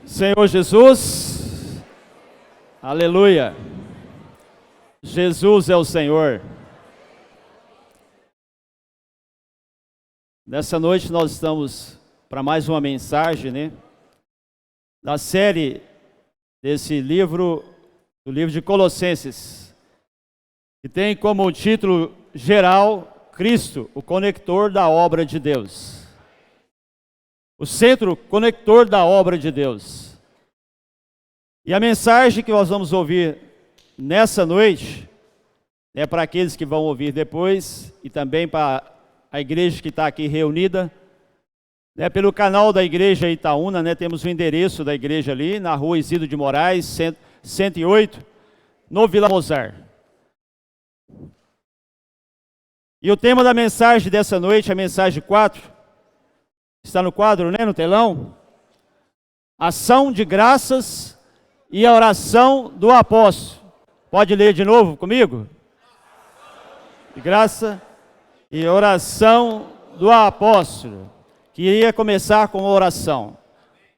Senhor Jesus, aleluia, Jesus é o Senhor. Nessa noite nós estamos para mais uma mensagem, da série desse livro, do livro de Colossenses, que tem como título geral, Cristo, o conector da obra de Deus. O centro conector da obra de Deus. E a mensagem que nós vamos ouvir nessa noite, é para aqueles que vão ouvir depois, e também para a igreja que está aqui reunida, pelo canal da igreja Itaúna, temos o endereço da igreja ali, na rua Isidro de Moraes, 108, no Vila Mozart. E o tema da mensagem dessa noite, a mensagem 4, está no quadro, no telão? Ação de graças e a oração do apóstolo. Pode ler de novo comigo? De graça e oração do apóstolo. Queria começar com uma oração,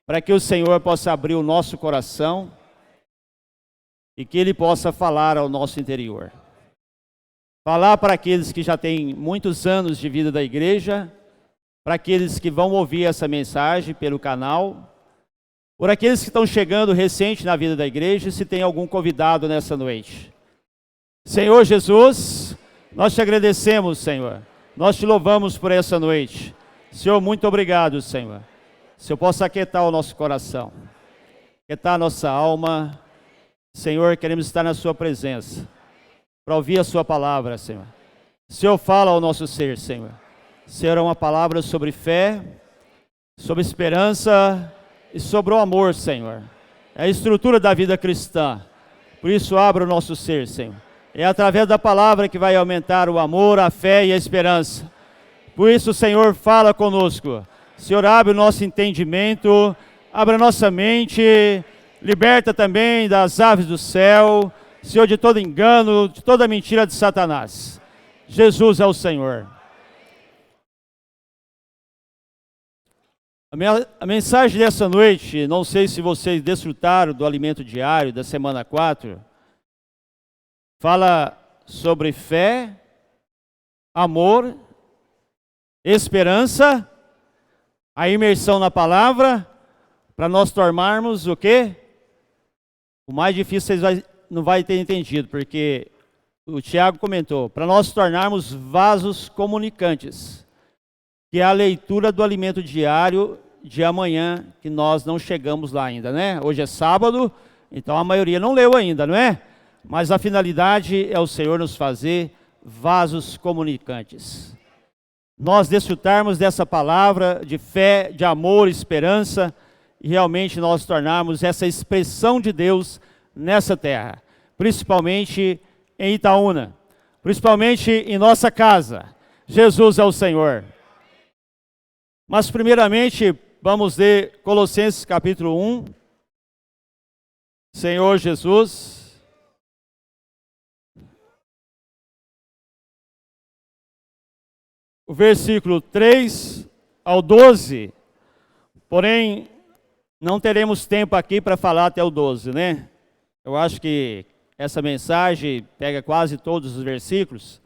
para que o Senhor possa abrir o nosso coração e que Ele possa falar ao nosso interior. Falar para aqueles que já têm muitos anos de vida da igreja, para aqueles que vão ouvir essa mensagem pelo canal, por aqueles que estão chegando recente na vida da igreja, se tem algum convidado nessa noite. Senhor Jesus, nós te agradecemos, Senhor. Nós te louvamos por essa noite. Senhor, muito obrigado, Senhor. Senhor, possa aquietar o nosso coração, aquietar a nossa alma. Senhor, queremos estar na sua presença, para ouvir a sua palavra, Senhor. Senhor, fala ao nosso ser, Senhor. Será uma palavra sobre fé, sobre esperança e sobre o amor, Senhor. É a estrutura da vida cristã. Por isso, abra o nosso ser, Senhor. É através da palavra que vai aumentar o amor, a fé e a esperança. Por isso, Senhor, fala conosco. Senhor, abre o nosso entendimento, abre a nossa mente, liberta também das aves do céu, Senhor, de todo engano, de toda mentira de Satanás. Jesus é o Senhor. A mensagem dessa noite, não sei se vocês desfrutaram do alimento diário da semana 4, fala sobre fé, amor, esperança, a imersão na palavra, para nós tornarmos o quê? O mais difícil vocês não vai ter entendido, porque o Tiago comentou, para nós tornarmos vasos comunicantes, que é a leitura do alimento diário de amanhã, que nós não chegamos lá ainda, Hoje é sábado, então a maioria não leu ainda, não é? Mas a finalidade é o Senhor nos fazer vasos comunicantes. Nós desfrutarmos dessa palavra de fé, de amor, esperança, e realmente nós tornarmos essa expressão de Deus nessa terra, principalmente em Itaúna, principalmente em nossa casa. Jesus é o Senhor. Mas primeiramente, vamos ler Colossenses capítulo 1. Senhor Jesus. O versículo 3 ao 12. Porém, não teremos tempo aqui para falar até o 12, Eu acho que essa mensagem pega quase todos os versículos.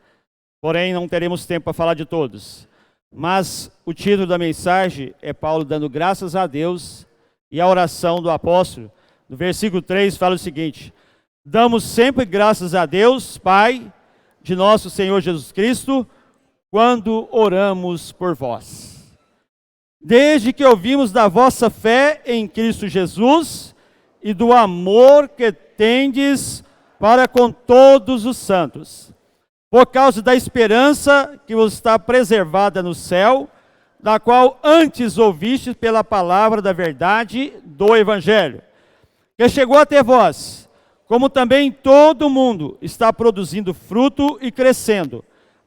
Porém, não teremos tempo para falar de todos. Mas o título da mensagem é Paulo dando graças a Deus e a oração do apóstolo. No versículo 3 fala o seguinte: damos sempre graças a Deus, Pai, de nosso Senhor Jesus Cristo, quando oramos por vós. Desde que ouvimos da vossa fé em Cristo Jesus e do amor que tendes para com todos os santos, por causa da esperança que vos está preservada no céu, da qual antes ouvistes pela palavra da verdade do Evangelho, que chegou até vós, como também todo mundo está produzindo fruto e crescendo.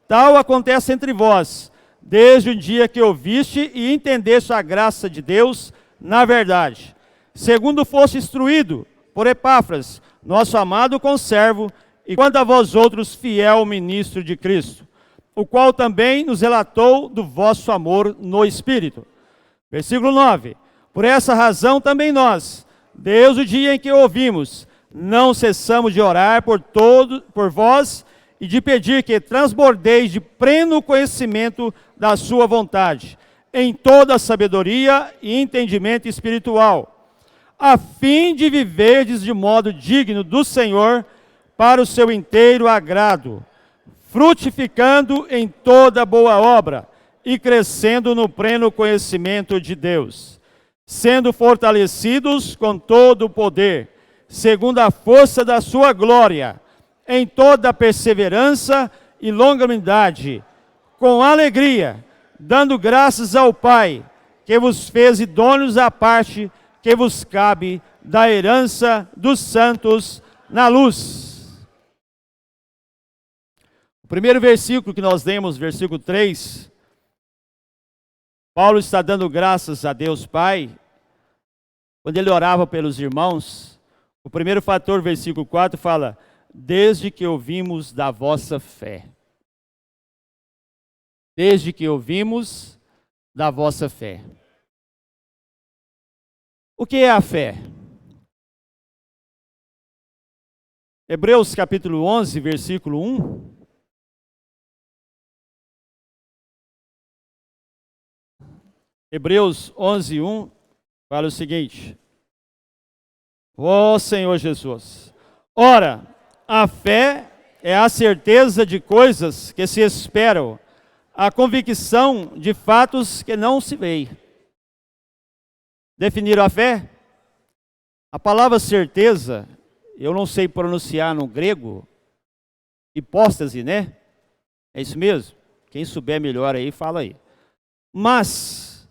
Tal acontece entre vós, desde o dia que ouviste e entendeste a graça de Deus na verdade, segundo foste instruído por Epáfras, nosso amado conservo, e quanto a vós outros, fiel ministro de Cristo, o qual também nos relatou do vosso amor no Espírito. Versículo 9. Por essa razão também nós, desde o dia em que ouvimos, não cessamos de orar por vós e de pedir que transbordeis de pleno conhecimento da sua vontade, em toda sabedoria e entendimento espiritual, a fim de viverdes de modo digno do Senhor, para o seu inteiro agrado, frutificando em toda boa obra e crescendo no pleno conhecimento de Deus, sendo fortalecidos com todo o poder, segundo a força da sua glória, em toda perseverança e longanimidade, com alegria, dando graças ao Pai, que vos fez idôneos à parte que vos cabe da herança dos santos na luz. O primeiro versículo que nós lemos, versículo 3, Paulo está dando graças a Deus Pai, quando ele orava pelos irmãos. O primeiro fator, versículo 4, fala, desde que ouvimos da vossa fé. Desde que ouvimos da vossa fé. O que é a fé? Hebreus capítulo 11, versículo 1. Hebreus 11, 1, fala o seguinte. Ó Senhor Jesus, ora, a fé é a certeza de coisas que se esperam, a convicção de fatos que não se veem. Definiram a fé? A palavra certeza, eu não sei pronunciar no grego, hipóstase, né? É isso mesmo? Quem souber melhor aí, fala aí. Mas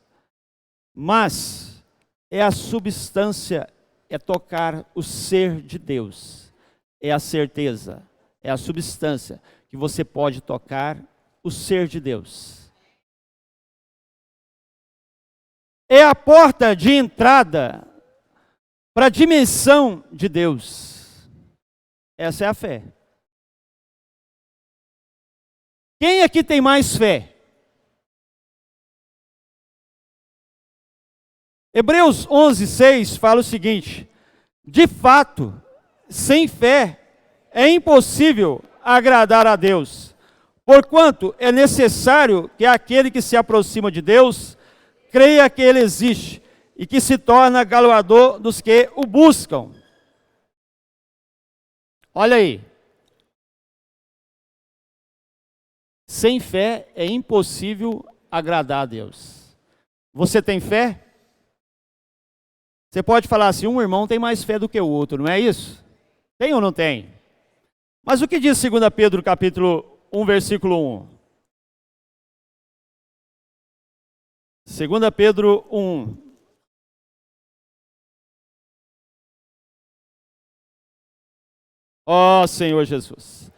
é a substância, é tocar o ser de Deus. É a certeza, é a substância que você pode tocar o ser de Deus. É a porta de entrada para a dimensão de Deus. Essa é a fé. Quem aqui tem mais fé? Hebreus 11, 6 fala o seguinte, de fato, sem fé é impossível agradar a Deus, porquanto é necessário que aquele que se aproxima de Deus creia que Ele existe e que se torna galardoador dos que o buscam. Olha aí. Sem fé é impossível agradar a Deus. Você tem fé? Você pode falar assim, um irmão tem mais fé do que o outro, não é isso? Tem ou não tem? Mas o que diz 2 Pedro capítulo 1, versículo 1? 2 Pedro 1. Ó Senhor Jesus.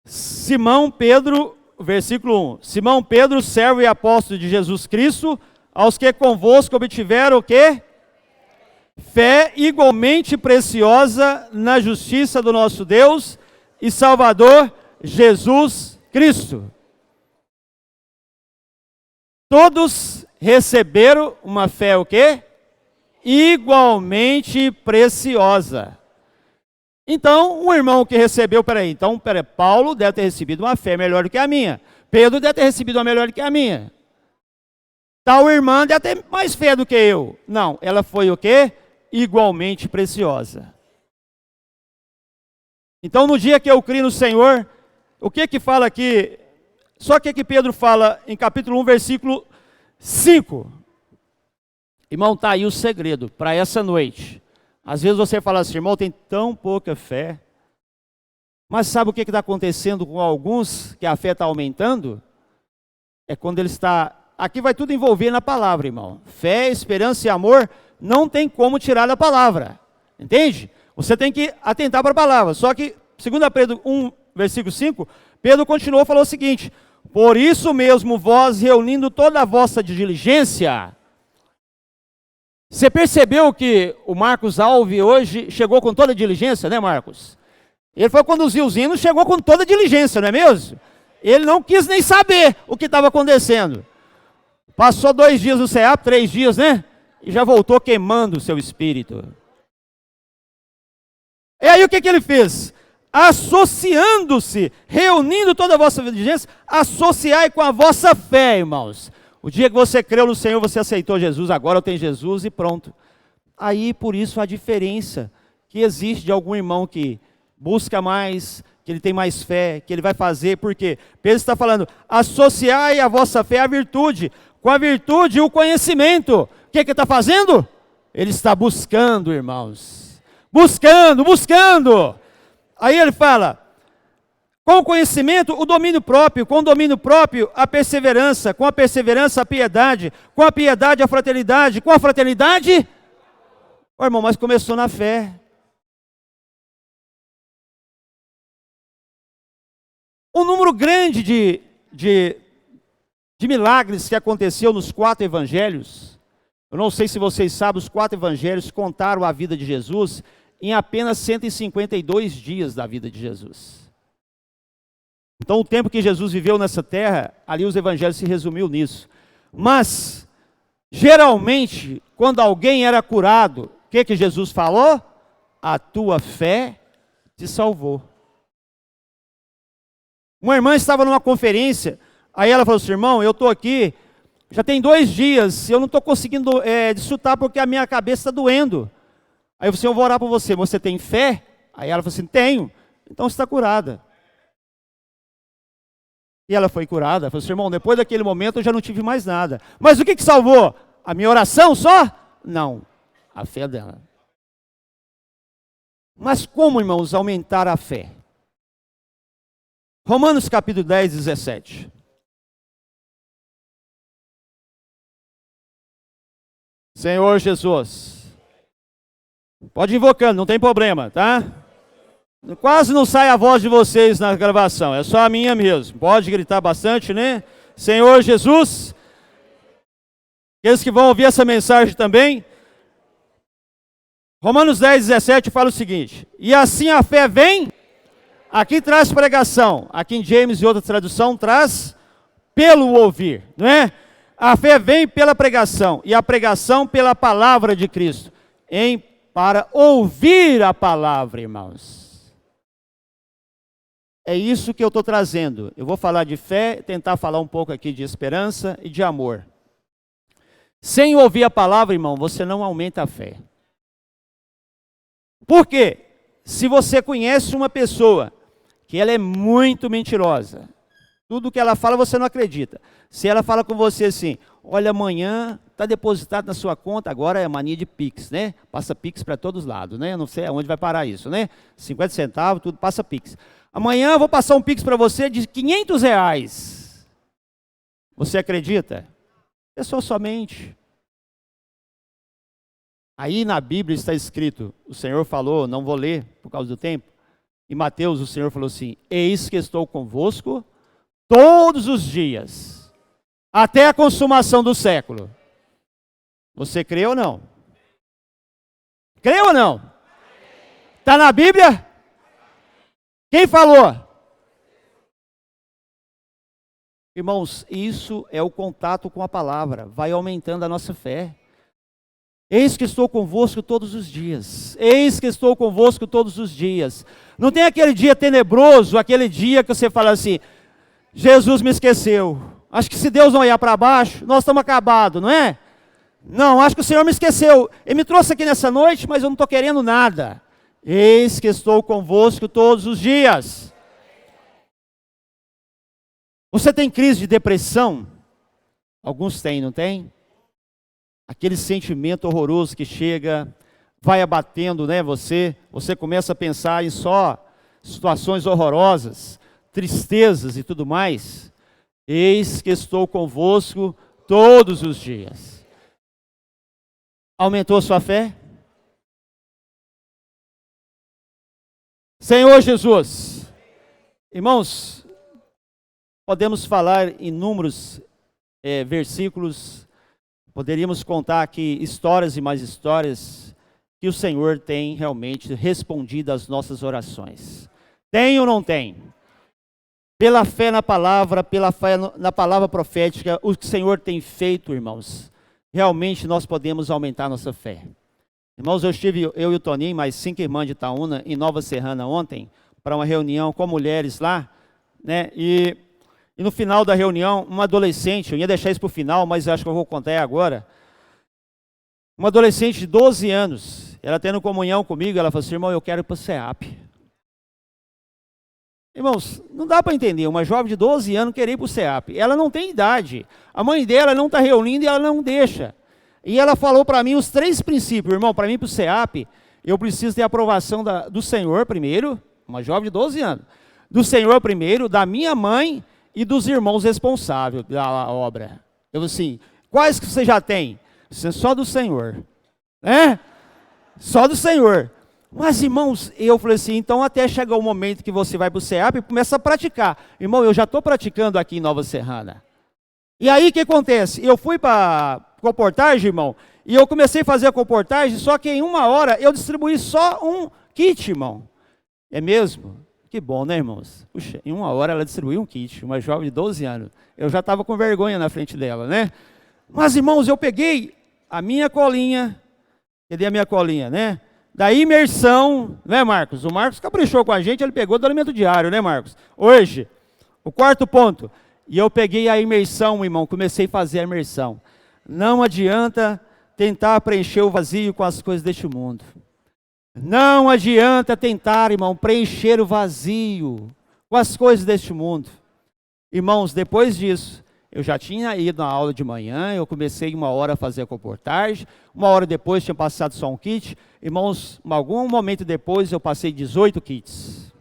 Simão Pedro, versículo 1. Simão Pedro, servo e apóstolo de Jesus Cristo, aos que convosco obtiveram o quê? Fé igualmente preciosa na justiça do nosso Deus e Salvador Jesus Cristo. Todos receberam uma fé o quê? Igualmente preciosa. Então, um irmão que recebeu, Paulo deve ter recebido uma fé melhor do que a minha. Pedro deve ter recebido uma melhor do que a minha. Tal irmã deve ter mais fé do que eu. Não, ela foi o quê? Igualmente preciosa. Então, no dia que eu criei no Senhor, o que fala aqui? Só que Pedro fala em capítulo 1, versículo 5. Irmão, está aí o segredo para essa noite. Às vezes você fala assim, irmão, tem tão pouca fé. Mas sabe o que está acontecendo com alguns, que a fé está aumentando? É quando ele está... Aqui vai tudo envolver na palavra, irmão. Fé, esperança e amor não tem como tirar da palavra. Entende? Você tem que atentar para a palavra. Só que, 2 Pedro 1, versículo 5, Pedro continuou e falou o seguinte, por isso mesmo vós, reunindo toda a vossa diligência... Você percebeu que o Marcos Alves hoje chegou com toda a diligência, né, Marcos? Ele foi conduzir os hinos, chegou com toda a diligência, não é mesmo? Ele não quis nem saber o que estava acontecendo. Passou 2 dias no CEAP, 3 dias, né? E já voltou queimando o seu espírito. E aí o que ele fez? Associando-se, reunindo toda a vossa diligência, associai com a vossa fé, irmãos. O dia que você creu no Senhor, você aceitou Jesus, agora eu tenho Jesus e pronto. Aí, por isso, a diferença que existe de algum irmão que busca mais, que ele tem mais fé, que ele vai fazer, porque Pedro está falando, associai a vossa fé à virtude, com a virtude o conhecimento. O que ele está fazendo? Ele está buscando, irmãos. Buscando. Aí ele fala, com o conhecimento, o domínio próprio, com o domínio próprio, a perseverança, com a perseverança, a piedade, com a piedade, a fraternidade, com a fraternidade... Ô, irmão, mas começou na fé. Um número grande de milagres que aconteceu nos 4 evangelhos, eu não sei se vocês sabem, os 4 evangelhos contaram a vida de Jesus em apenas 152 dias da vida de Jesus. Então o tempo que Jesus viveu nessa terra, ali os evangelhos se resumiu nisso. Mas, geralmente, quando alguém era curado, o que Jesus falou? A tua fé te salvou. Uma irmã estava numa conferência, aí ela falou assim, irmão, eu estou aqui, já tem 2 dias, eu não estou conseguindo desfrutar porque a minha cabeça está doendo. Aí eu falei assim, eu vou orar por você, você tem fé? Aí ela falou assim, tenho, então você está curada. E ela foi curada, falou assim, irmão, depois daquele momento eu já não tive mais nada. Mas o que salvou? A minha oração só? Não, a fé dela. Mas como, irmãos, aumentar a fé? Romanos capítulo 10, 17. Senhor Jesus. Pode ir invocando, não tem problema, tá? Quase não sai a voz de vocês na gravação, é só a minha mesmo. Pode gritar bastante, né? Senhor Jesus. Aqueles que vão ouvir essa mensagem também. Romanos 10, 17 fala o seguinte. E assim a fé vem... Aqui traz pregação, aqui em James e outra tradução traz pelo ouvir, não é? A fé vem pela pregação, e a pregação pela palavra de Cristo, para ouvir a palavra, irmãos. É isso que eu estou trazendo. Eu vou falar de fé, tentar falar um pouco aqui de esperança e de amor. Sem ouvir a palavra, irmão, você não aumenta a fé. Por quê? Se você conhece uma pessoa que ela é muito mentirosa, tudo que ela fala você não acredita. Se ela fala com você assim, olha, amanhã está depositado na sua conta, agora é mania de Pix, né? Passa Pix para todos os lados, né? Eu não sei aonde vai parar isso, né? 50 centavos, tudo passa Pix. Amanhã eu vou passar um Pix para você de R$500. Você acredita? A pessoa somente. Aí na Bíblia está escrito, o Senhor falou, não vou ler por causa do tempo, em Mateus o Senhor falou assim, eis que estou convosco todos os dias, até a consumação do século. Você crê ou não? Crê ou não? Está na Bíblia? Quem falou? Irmãos, isso é o contato com a palavra, vai aumentando a nossa fé. Eis que estou convosco todos os dias. Eis que estou convosco todos os dias. Não tem aquele dia tenebroso, aquele dia que você fala assim, Jesus me esqueceu. Acho que se Deus não olhar para baixo, nós estamos acabados, não é? Não, acho que o Senhor me esqueceu. Ele me trouxe aqui nessa noite, mas eu não estou querendo nada. Eis que estou convosco todos os dias. Você tem crise de depressão? Alguns têm, não tem? Aquele sentimento horroroso que chega, vai abatendo, né, você começa a pensar em só situações horrorosas, tristezas e tudo mais. Eis que estou convosco todos os dias. Aumentou sua fé? Senhor Jesus. Irmãos, podemos falar inúmeros versículos. Poderíamos contar aqui histórias e mais histórias que o Senhor tem realmente respondido às nossas orações. Tem ou não tem? Pela fé na palavra, pela fé na palavra profética, o que o Senhor tem feito, irmãos, realmente nós podemos aumentar nossa fé. Irmãos, eu e o Toninho, mais 5 irmãs de Itaúna, em Nova Serrana ontem, para uma reunião com mulheres lá, né? E no final da reunião, uma adolescente, eu ia deixar isso para o final, mas acho que eu vou contar agora. Uma adolescente de 12 anos, ela tendo comunhão comigo, ela falou assim: irmão, eu quero ir para o SEAP. Irmãos, não dá para entender uma jovem de 12 anos querer ir para o SEAP. Ela não tem idade. A mãe dela não está reunindo e ela não deixa. E ela falou para mim os 3 princípios. Irmão, para mim ir para o SEAP, eu preciso ter a aprovação do Senhor primeiro, uma jovem de 12 anos. Do Senhor primeiro, da minha mãe e dos irmãos responsáveis da obra. Eu assim, quais que você já tem? Só do Senhor. Né? Só do Senhor. Mas, irmãos, eu falei assim, então até chegar o momento que você vai para o SEAP e começa a praticar. Irmão, eu já estou praticando aqui em Nova Serrana. E aí, o que acontece? Eu fui para a comportagem, irmão, e eu comecei a fazer a comportagem, só que em 1 hora eu distribuí só um kit, irmão. É mesmo? Que bom, né, irmãos? Puxa, em 1 hora ela distribuiu um kit, uma jovem de 12 anos. Eu já estava com vergonha na frente dela, né? Mas, irmãos, eu peguei a minha colinha, cadê a minha colinha, né? Da imersão, né, Marcos? O Marcos caprichou com a gente, ele pegou do alimento diário, né, Marcos? Hoje, o 4º ponto. E eu peguei a imersão, irmão, comecei a fazer a imersão. Não adianta tentar preencher o vazio com as coisas deste mundo. Não adianta tentar, irmão, preencher o vazio com as coisas deste mundo. Irmãos, depois disso, eu já tinha ido na aula de manhã, eu comecei em 1 hora a fazer a comportagem, 1 hora depois tinha passado só um kit. Irmãos, algum momento depois eu passei 18 kits.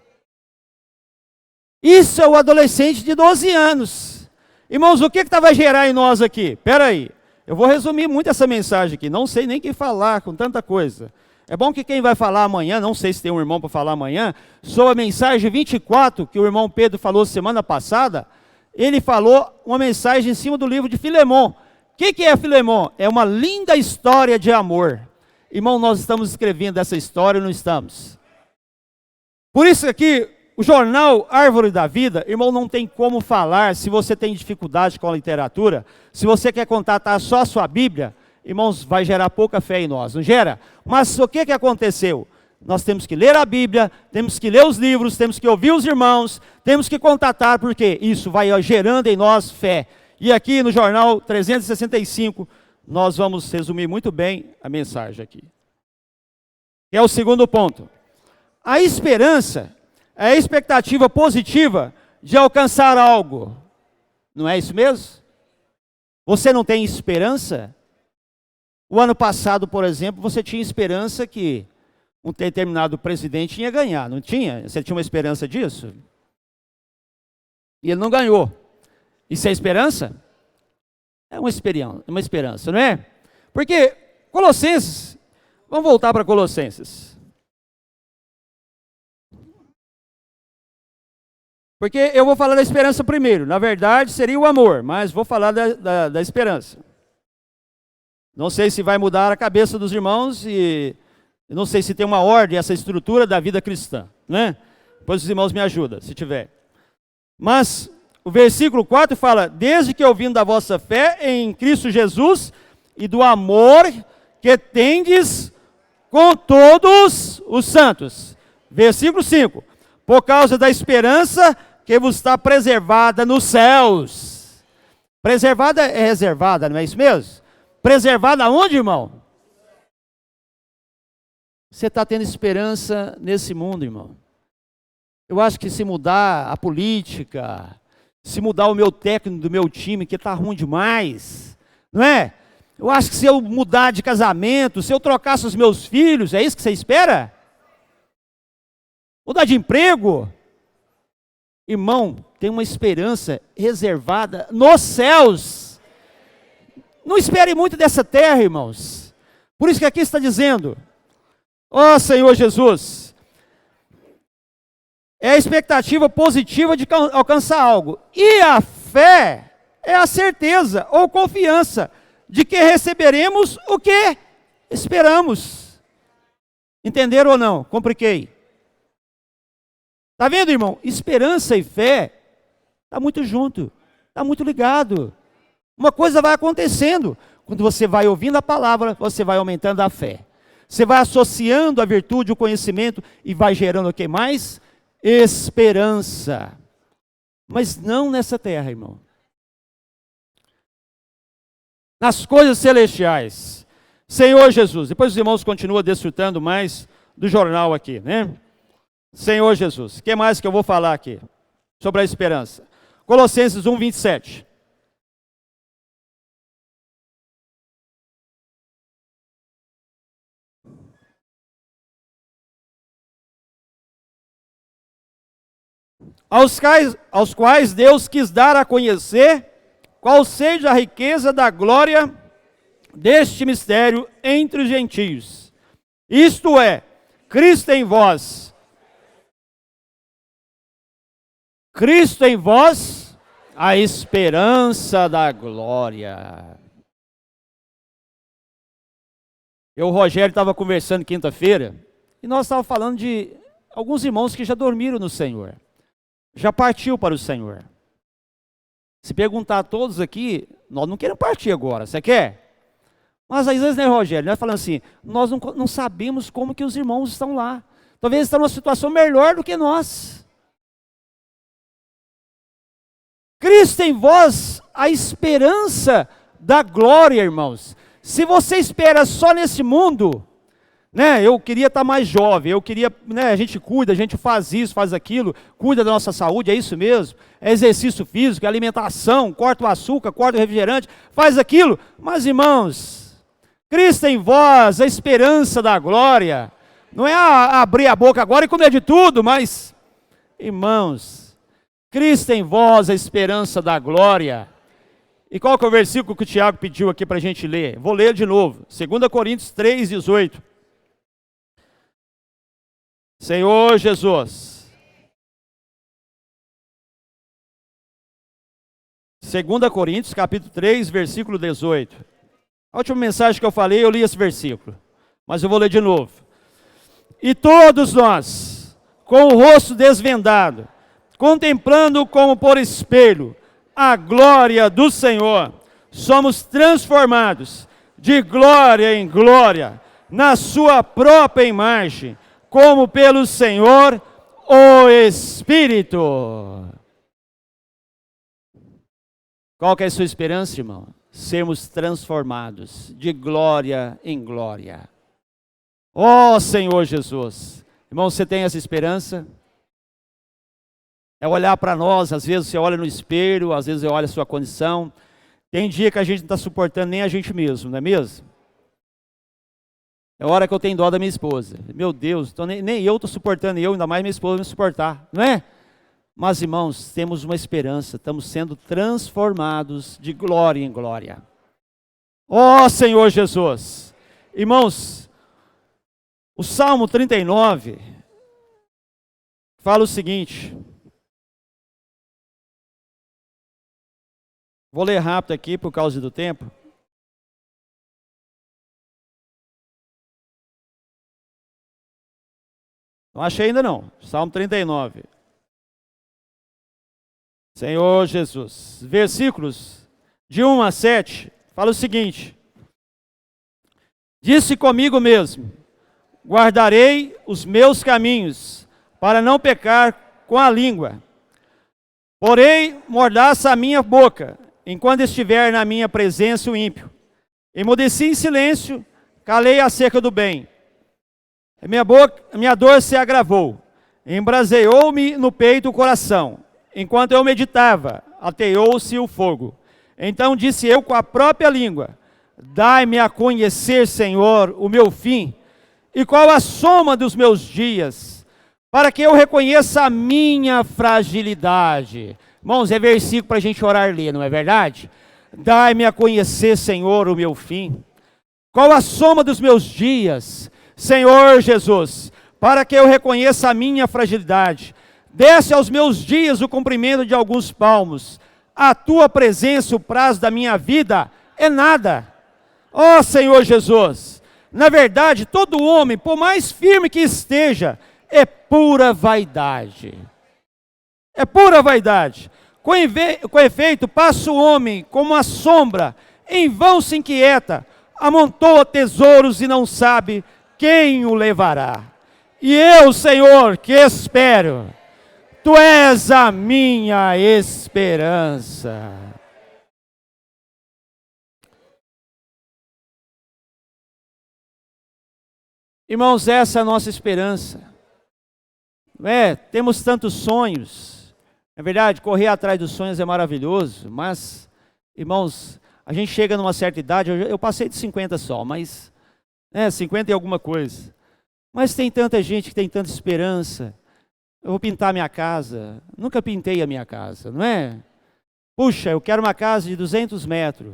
Isso é o adolescente de 12 anos. Irmãos, o que vai gerar em nós aqui? Espera aí, eu vou resumir muito essa mensagem aqui, não sei nem o que falar com tanta coisa. É bom que quem vai falar amanhã, não sei se tem um irmão para falar amanhã, sobre a mensagem 24, que o irmão Pedro falou semana passada, ele falou uma mensagem em cima do livro de Filemon. O que é Filemon? É uma linda história de amor. Irmão, nós estamos escrevendo essa história, não estamos? Por isso aqui, o jornal Árvore da Vida, irmão, não tem como falar se você tem dificuldade com a literatura, se você quer contatar só a sua Bíblia, irmãos, vai gerar pouca fé em nós, não gera? Mas o que aconteceu? Nós temos que ler a Bíblia, temos que ler os livros, temos que ouvir os irmãos, temos que contatar, porque isso vai gerando em nós fé. E aqui no jornal 365, nós vamos resumir muito bem a mensagem aqui. É o 2º ponto. A esperança é a expectativa positiva de alcançar algo. Não é isso mesmo? Você não tem esperança? O ano passado, por exemplo, você tinha esperança que um determinado presidente ia ganhar, não tinha? Você tinha uma esperança disso? E ele não ganhou. Isso é esperança? É uma esperança, não é? Porque Colossenses, vamos voltar para Colossenses. Porque eu vou falar da esperança primeiro, na verdade seria o amor, mas vou falar da esperança. Não sei se vai mudar a cabeça dos irmãos e eu não sei se tem uma ordem, essa estrutura da vida cristã, né? Depois os irmãos me ajudam, se tiver. Mas o versículo 4 fala: desde que ouvindo da vossa fé em Cristo Jesus e do amor que tendes com todos os santos. Versículo 5: por causa da esperança que vos está preservada nos céus. Preservada é reservada, não é isso mesmo? Preservada aonde, irmão? Você está tendo esperança nesse mundo, irmão. Eu acho que se mudar a política, se mudar o meu técnico do meu time, que está ruim demais, não é? Eu acho que se eu mudar de casamento, se eu trocasse os meus filhos, é isso que você espera? Mudar de emprego? Irmão, tem uma esperança reservada nos céus. Não espere muito dessa terra, irmãos. Por isso que aqui está dizendo: ó Senhor Jesus, é a expectativa positiva de alcançar algo. E a fé é a certeza ou confiança de que receberemos o que esperamos. Entenderam ou não? Compliquei. Está vendo, irmão? Esperança e fé está muito junto, está muito ligado. Uma coisa vai acontecendo. Quando você vai ouvindo a palavra, você vai aumentando a fé. Você vai associando a virtude, o conhecimento, e vai gerando o que mais? Esperança. Mas não nessa terra, irmão. Nas coisas celestiais. Senhor Jesus. Depois os irmãos continuam desfrutando mais do jornal aqui, né? Senhor Jesus. O que mais que eu vou falar aqui? Sobre a esperança. Colossenses 1, 27. Aos quais Deus quis dar a conhecer qual seja a riqueza da glória deste mistério entre os gentios. Isto é, Cristo em vós, a esperança da glória. Eu e o Rogério estava conversando quinta-feira, e nós estávamos falando de alguns irmãos que já dormiram no Senhor. Já partiu para o Senhor. Se perguntar a todos aqui, nós não queremos partir agora, você quer? Mas às vezes, né, Rogério, nós falamos assim, nós não sabemos como que os irmãos estão lá. Talvez estão numa situação melhor do que nós. Cristo em vós, a esperança da glória, irmãos. Se você espera só nesse mundo, né, eu queria estar mais jovem, eu queria, né, a gente cuida, a gente faz isso, faz aquilo, cuida da nossa saúde, é isso mesmo, é exercício físico, é alimentação, corta o açúcar, corta o refrigerante, faz aquilo, mas irmãos, Cristo em vós, a esperança da glória, não é abrir a boca agora e comer de tudo, mas, irmãos, Cristo em vós, a esperança da glória. E qual que é o versículo que o Tiago pediu aqui para a gente ler? Vou ler de novo, 2 Coríntios 3, 18. Senhor Jesus. 2 Coríntios, capítulo 3, versículo 18. A última mensagem que eu falei, eu li esse versículo. Mas eu vou ler de novo. E todos nós, com o rosto desvendado, contemplando como por espelho a glória do Senhor, somos transformados de glória em glória, na sua própria imagem, como pelo Senhor, o Espírito. Qual que é a sua esperança, irmão? Sermos transformados de glória em glória. Ó Senhor Jesus. Irmão, você tem essa esperança? É olhar para nós, às vezes você olha no espelho, às vezes você olha a sua condição. Tem dia que a gente não está suportando nem a gente mesmo, não é mesmo? É hora que eu tenho dó da minha esposa. Meu Deus, então nem eu estou suportando, ainda mais minha esposa me suportar, não é? Mas irmãos, temos uma esperança, estamos sendo transformados de glória em glória. Ó Senhor Jesus! Irmãos, o Salmo 39 fala o seguinte. Vou ler rápido aqui por causa do tempo. Não achei ainda não. Salmo 39. Senhor Jesus. Versículos de 1 a 7. Fala o seguinte. Disse comigo mesmo. Guardarei os meus caminhos, para não pecar com a língua. Porém, mordaça a minha boca, enquanto estiver na minha presença o ímpio. Emudeci em silêncio, calei acerca do bem. Minha dor se agravou, embraseou-me no peito o coração. Enquanto eu meditava, ateou-se o fogo. Então disse eu com a própria língua, dai-me a conhecer, Senhor, o meu fim, e qual a soma dos meus dias, para que eu reconheça a minha fragilidade. Irmãos, é versículo para a gente orar e ler, não é verdade? Dai-me a conhecer, Senhor, o meu fim. Qual a soma dos meus dias, Senhor Jesus, para que eu reconheça a minha fragilidade. Desce aos meus dias o comprimento de alguns palmos. A tua presença, o prazo da minha vida, é nada. Ó Senhor Jesus, na verdade, todo homem, por mais firme que esteja, é pura vaidade. É pura vaidade. Com efeito, passa o homem como a sombra, em vão se inquieta, amontoa tesouros e não sabe quem o levará? E eu, Senhor, que espero, Tu és a minha esperança. Irmãos, essa é a nossa esperança. Não é? Temos tantos sonhos. É verdade, correr atrás dos sonhos é maravilhoso, mas, irmãos, a gente chega numa certa idade, eu passei de 50 só, mas 50 e alguma coisa. Mas tem tanta gente que tem tanta esperança. Eu vou pintar minha casa. Nunca pintei a minha casa, não é? Puxa, eu quero uma casa de 200 metros.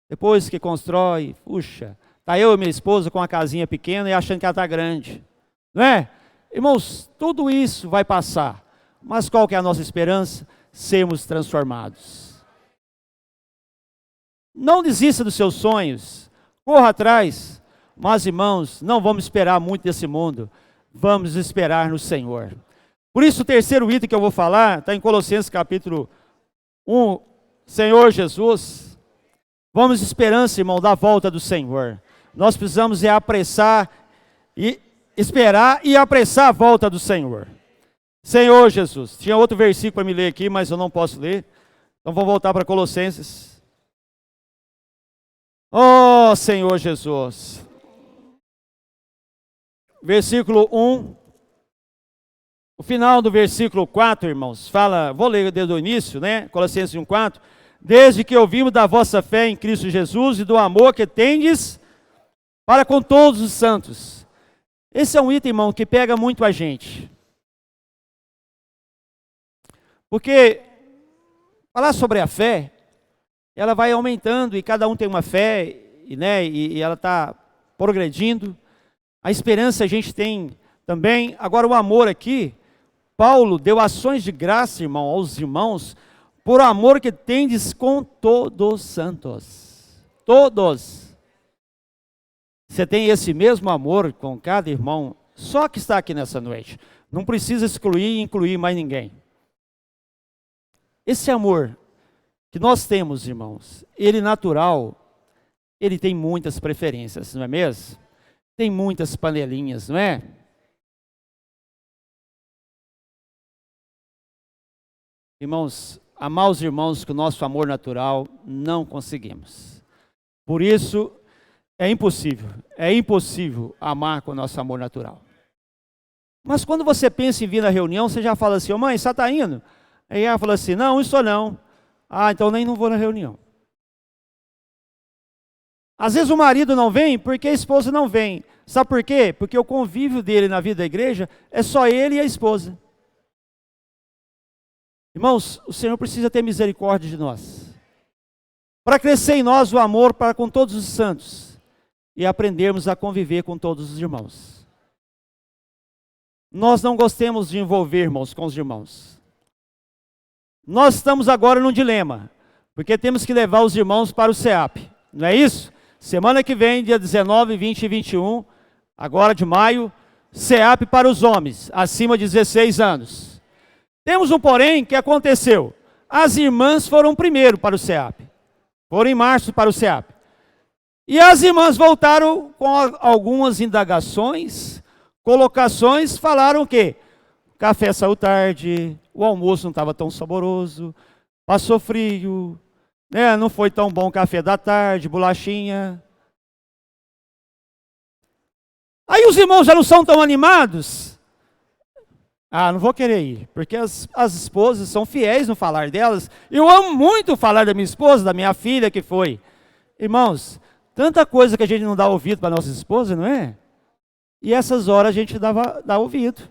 Depois que constrói, puxa, tá eu e minha esposa com uma casinha pequena e achando que ela está grande, não é? Irmãos, tudo isso vai passar. Mas qual que é a nossa esperança? Sermos transformados. Não desista dos seus sonhos. Corra atrás. Mas, irmãos, não vamos esperar muito desse mundo. Vamos esperar no Senhor. Por isso, o terceiro item que eu vou falar está em Colossenses capítulo 1. Senhor Jesus. Vamos esperança, irmão, da volta do Senhor. Nós precisamos apressar e esperar e apressar a volta do Senhor. Senhor Jesus. Tinha outro versículo para me ler aqui, mas eu não posso ler. Então vamos voltar para Colossenses. Oh, Senhor Jesus. Versículo 1. O final do versículo 4, irmãos, fala, vou ler desde o início, né? Colossenses 1:4. Desde que ouvimos da vossa fé em Cristo Jesus e do amor que tendes para com todos os santos. Esse é um item, irmão, que pega muito a gente. Porque falar sobre a fé, ela vai aumentando e cada um tem uma fé, e ela está progredindo. A esperança a gente tem também. Agora o amor aqui, Paulo deu ações de graça, irmão, aos irmãos, por amor que tendes com todos os santos. Todos. Você tem esse mesmo amor com cada irmão, só que está aqui nessa noite. Não precisa excluir e incluir mais ninguém. Esse amor que nós temos, irmãos, ele natural, ele tem muitas preferências, não é mesmo? Tem muitas panelinhas, não é? Irmãos, amar os irmãos com o nosso amor natural, não conseguimos. Por isso, é impossível amar com o nosso amor natural. Mas quando você pensa em vir na reunião, você já fala assim, ô mãe, você está indo? Aí ela fala assim, não, estou não. Ah, então nem não vou na reunião. Às vezes o marido não vem porque a esposa não vem. Sabe por quê? Porque o convívio dele na vida da igreja é só ele e a esposa. Irmãos, o Senhor precisa ter misericórdia de nós. Para crescer em nós o amor para com todos os santos. E aprendermos a conviver com todos os irmãos. Nós não gostamos de envolver, irmãos, com os irmãos. Nós estamos agora num dilema. Porque temos que levar os irmãos para o CEAP. Não é isso? Semana que vem, dia 19, 20 e 21, agora de maio, CEAP para os homens, acima de 16 anos. Temos um porém que aconteceu. As irmãs foram primeiro para o CEAP. Foram em março para o CEAP. E as irmãs voltaram com algumas indagações, colocações, falaram o quê? Café saiu tarde, o almoço não estava tão saboroso, passou frio, não foi tão bom o café da tarde, bolachinha. Aí os irmãos já não são tão animados. Ah, não vou querer ir, porque as esposas são fiéis no falar delas. Eu amo muito falar da minha esposa, da minha filha que foi. Irmãos, tanta coisa que a gente não dá ouvido para nossa esposa, não é? E essas horas a gente dá ouvido.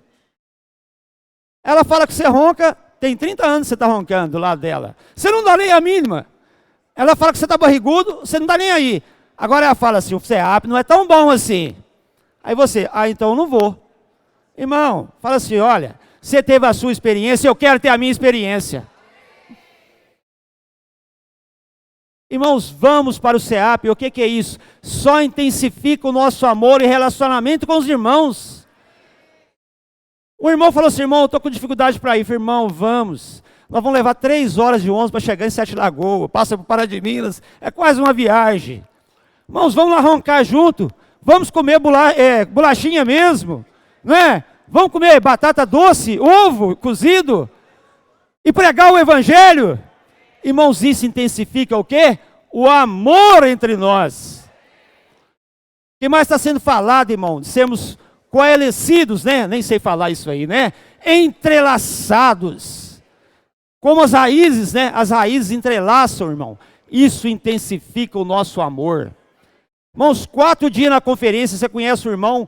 Ela fala que você ronca, tem 30 anos que você está roncando do lado dela. Você não dá nem a mínima. Ela fala que você está barrigudo, você não dá nem aí. Agora ela fala assim, o CEAP não é tão bom assim. Aí você, então eu não vou. Irmão, fala assim, olha, você teve a sua experiência, eu quero ter a minha experiência. Irmãos, vamos para o CEAP, o que é isso? Só intensifica o nosso amor e relacionamento com os irmãos. O irmão falou assim, irmão, eu estou com dificuldade para ir. Eu falei, irmão, vamos. Nós vamos levar 3 horas de ônibus para chegar em Sete Lagoas, passa por Pará de Minas, é quase uma viagem. Irmãos, vamos lá roncar junto, Vamos comer bolachinha mesmo, não é? Vamos comer batata doce, ovo cozido e pregar o evangelho. Irmãos, isso intensifica o quê? O amor entre nós. O que mais está sendo falado, irmão? De sermos coalescidos, né? Nem sei falar isso aí, né? Entrelaçados. Como as raízes, né? As raízes entrelaçam, irmão. Isso intensifica o nosso amor. Irmãos, 4 dias na conferência, você conhece o irmão,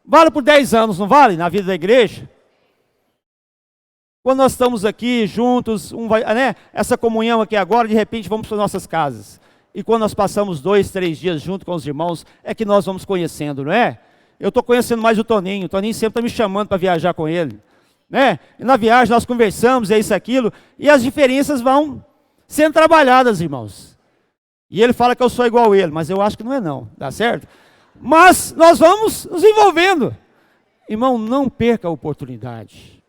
vale por 10 anos, não vale? Na vida da igreja. Quando nós estamos aqui juntos, né? Essa comunhão aqui agora, de repente vamos para nossas casas. E quando nós passamos 2, 3 dias junto com os irmãos, é que nós vamos conhecendo, não é? Eu estou conhecendo mais o Toninho sempre está me chamando para viajar com ele. Né? E na viagem nós conversamos, é isso, aquilo, e as diferenças vão sendo trabalhadas, irmãos. E ele fala que eu sou igual a ele, mas eu acho que não é não, dá certo? Mas nós vamos nos envolvendo. Irmão, não perca a oportunidade.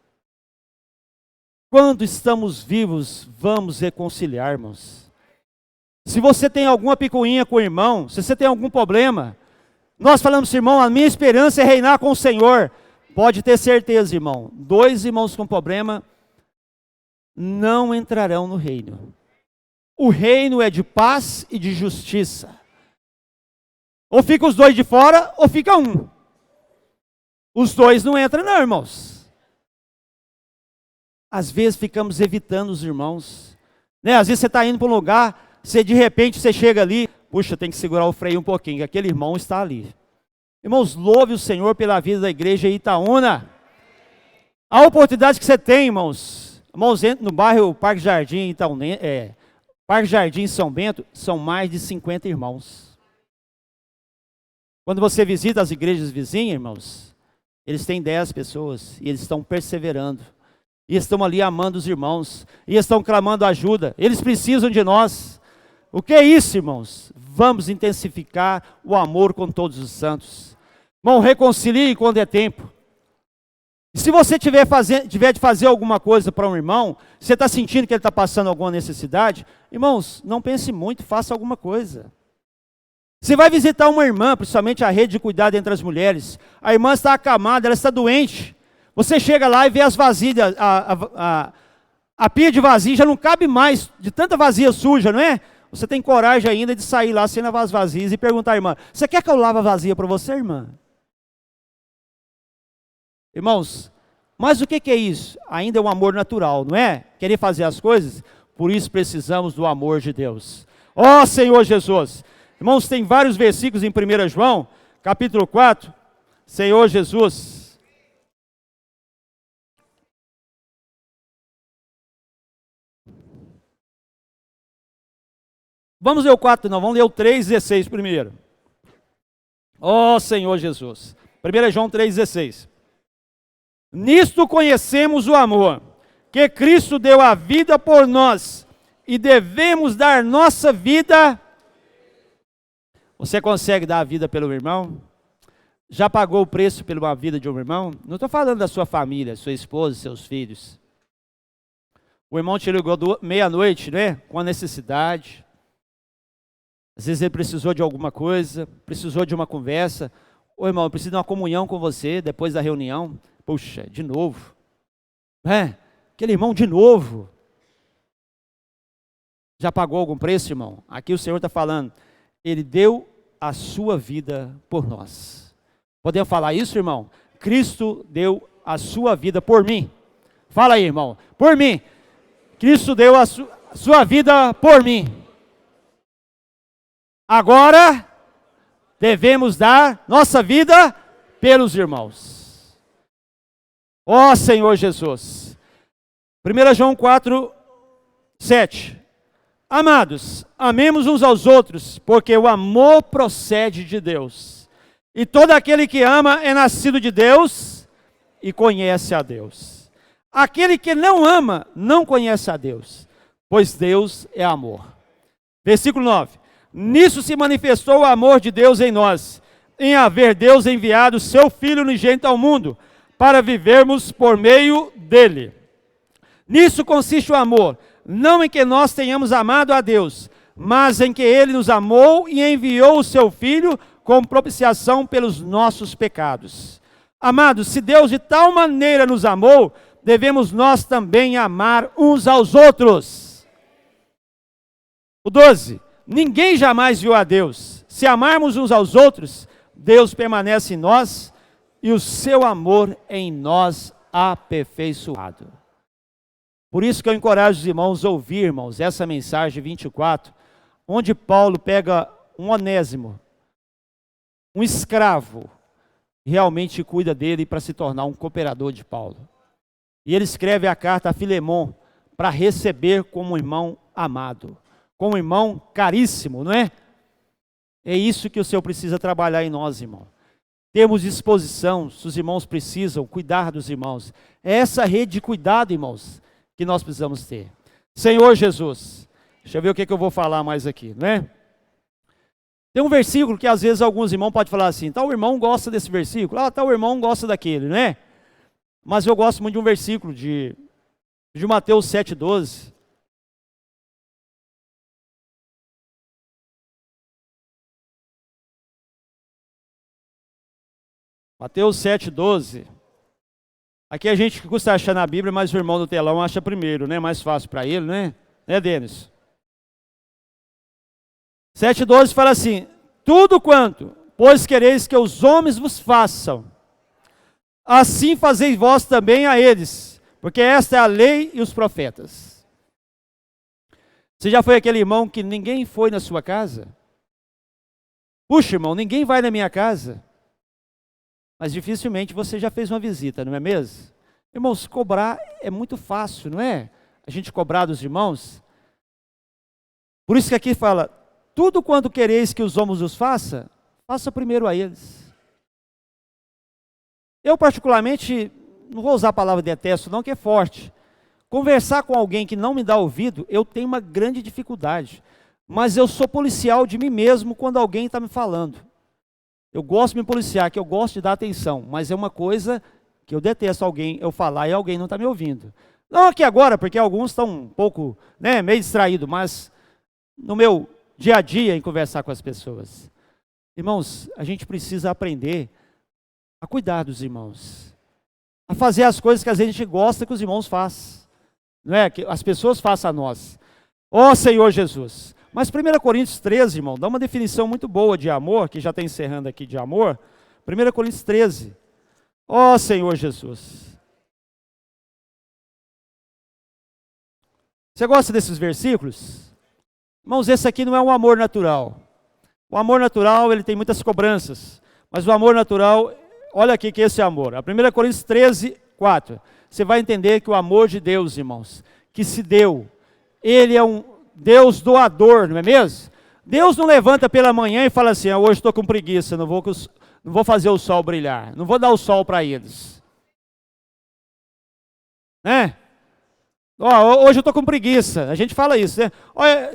Quando estamos vivos, vamos reconciliar, irmãos. Se você tem alguma picuinha com o irmão, se você tem algum problema, nós falamos, irmão, a minha esperança é reinar com o Senhor. Pode ter certeza, irmão, 2 irmãos com problema não entrarão no reino. O reino é de paz e de justiça. Ou fica os 2 de fora, ou fica um. Os 2 não entram não, irmãos. Às vezes ficamos evitando os irmãos. Né? Às vezes você está indo para um lugar, de repente você chega ali, puxa, tem que segurar o freio um pouquinho, aquele irmão está ali. Irmãos, louve o Senhor pela vida da igreja Itaúna. A oportunidade que você tem, irmãos, no bairro Parque Jardim, Parque Jardim São Bento, são mais de 50 irmãos. Quando você visita as igrejas vizinhas, irmãos, eles têm 10 pessoas e eles estão perseverando. E estão ali amando os irmãos, e estão clamando ajuda. Eles precisam de nós. O que é isso, irmãos? Vamos intensificar o amor com todos os santos. Irmão, reconcilie quando é tempo. E se você tiver de fazer alguma coisa para um irmão, você está sentindo que ele está passando alguma necessidade, irmãos, não pense muito, faça alguma coisa. Você vai visitar uma irmã, principalmente a rede de cuidado entre as mulheres. A irmã está acamada, ela está doente. Você chega lá e vê as vasilhas, a pia de vasilha já não cabe mais, de tanta vazia suja, não é? Você tem coragem ainda de sair lá sem lavar as vasilhas e perguntar à irmã, você quer que eu lave a vazia para você, irmã? Irmãos, mas o que é isso? Ainda é um amor natural, não é? Querer fazer as coisas, por isso precisamos do amor de Deus. Ó Senhor Jesus! Irmãos, tem vários versículos em 1 João, capítulo 4, Senhor Jesus. Vamos ler o 4 não, vamos ler o 3,16 primeiro. Ó Senhor Jesus. 1 João 3,16. Nisto conhecemos o amor, que Cristo deu a vida por nós, e devemos dar nossa vida. Você consegue dar a vida pelo irmão? Já pagou o preço pela vida de um irmão? Não estou falando da sua família, sua esposa, seus filhos. O irmão te ligou meia-noite, né? Com a necessidade. Às vezes ele precisou de alguma coisa, precisou de uma conversa. Ô irmão, eu preciso de uma comunhão com você depois da reunião. Puxa, de novo. Aquele irmão de novo. Já pagou algum preço, irmão? Aqui o Senhor está falando, Ele deu a sua vida por nós. Podemos falar isso, irmão? Cristo deu a sua vida por mim. Fala aí, irmão. Por mim. Cristo deu a sua vida por mim. Agora, devemos dar nossa vida pelos irmãos. Ó Senhor Jesus. 1 João 4, 7. Amados, amemos uns aos outros, porque o amor procede de Deus. E todo aquele que ama é nascido de Deus e conhece a Deus. Aquele que não ama, não conhece a Deus, pois Deus é amor. Versículo 9. Nisso se manifestou o amor de Deus em nós, em haver Deus enviado seu Filho unigênito ao mundo, para vivermos por meio dele. Nisso consiste o amor, não em que nós tenhamos amado a Deus, mas em que ele nos amou e enviou o seu Filho como propiciação pelos nossos pecados. Amados, se Deus de tal maneira nos amou, devemos nós também amar uns aos outros. O 12. Ninguém jamais viu a Deus. Se amarmos uns aos outros, Deus permanece em nós e o seu amor em nós aperfeiçoado. Por isso que eu encorajo os irmãos a ouvir, irmãos, essa mensagem 24, onde Paulo pega um Onésimo, um escravo, e realmente cuida dele para se tornar um cooperador de Paulo. E ele escreve a carta a Filemon para receber como um irmão amado, como um irmão caríssimo, não é? É isso que o Senhor precisa trabalhar em nós, irmão. Temos disposição, se os irmãos precisam, cuidar dos irmãos. É essa rede de cuidado, irmãos, que nós precisamos ter. Senhor Jesus, deixa eu ver o que eu vou falar mais aqui, não é? Tem um versículo que às vezes alguns irmãos podem falar assim, tal irmão gosta desse versículo, tal irmão gosta daquele, não é? Mas eu gosto muito de um versículo de Mateus 7,12. Mateus 7,12. Aqui a gente custa achar na Bíblia, mas o irmão do telão acha primeiro, né? Mais fácil para ele, né? Né, Denis? 7,12 fala assim: tudo quanto, pois quereis que os homens vos façam, assim fazeis vós também a eles, porque esta é a lei e os profetas. Você já foi aquele irmão que ninguém foi na sua casa? Puxa, irmão, ninguém vai na minha casa. Mas dificilmente você já fez uma visita, não é mesmo? Irmãos, cobrar é muito fácil, não é? A gente cobrar dos irmãos. Por isso que aqui fala, tudo quanto quereis que os homens os façam, faça primeiro a eles. Eu particularmente, não vou usar a palavra detesto não, que é forte. Conversar com alguém que não me dá ouvido, eu tenho uma grande dificuldade. Mas eu sou policial de mim mesmo quando alguém está me falando. Eu gosto de me policiar, que eu gosto de dar atenção, mas é uma coisa que eu detesto alguém, eu falar e alguém não está me ouvindo. Não aqui agora, porque alguns estão um pouco, né, meio distraídos, mas no meu dia a dia em conversar com as pessoas. Irmãos, a gente precisa aprender a cuidar dos irmãos, a fazer as coisas que às vezes a gente gosta que os irmãos façam, não é? Que as pessoas façam a nós. Ó Senhor Jesus. Mas 1 Coríntios 13, irmão, dá uma definição muito boa de amor, que já está encerrando aqui de amor. 1 Coríntios 13. Ó Senhor Jesus. Você gosta desses versículos? Irmãos, esse aqui não é um amor natural. O amor natural, ele tem muitas cobranças. Mas o amor natural, olha aqui que esse é amor. A 1 Coríntios 13, 4. Você vai entender que o amor de Deus, irmãos, que se deu, ele é um Deus doador, não é mesmo? Deus não levanta pela manhã e fala assim, hoje estou com preguiça, não vou fazer o sol brilhar, não vou dar o sol para eles. Né? Hoje eu estou com preguiça, a gente fala isso, né?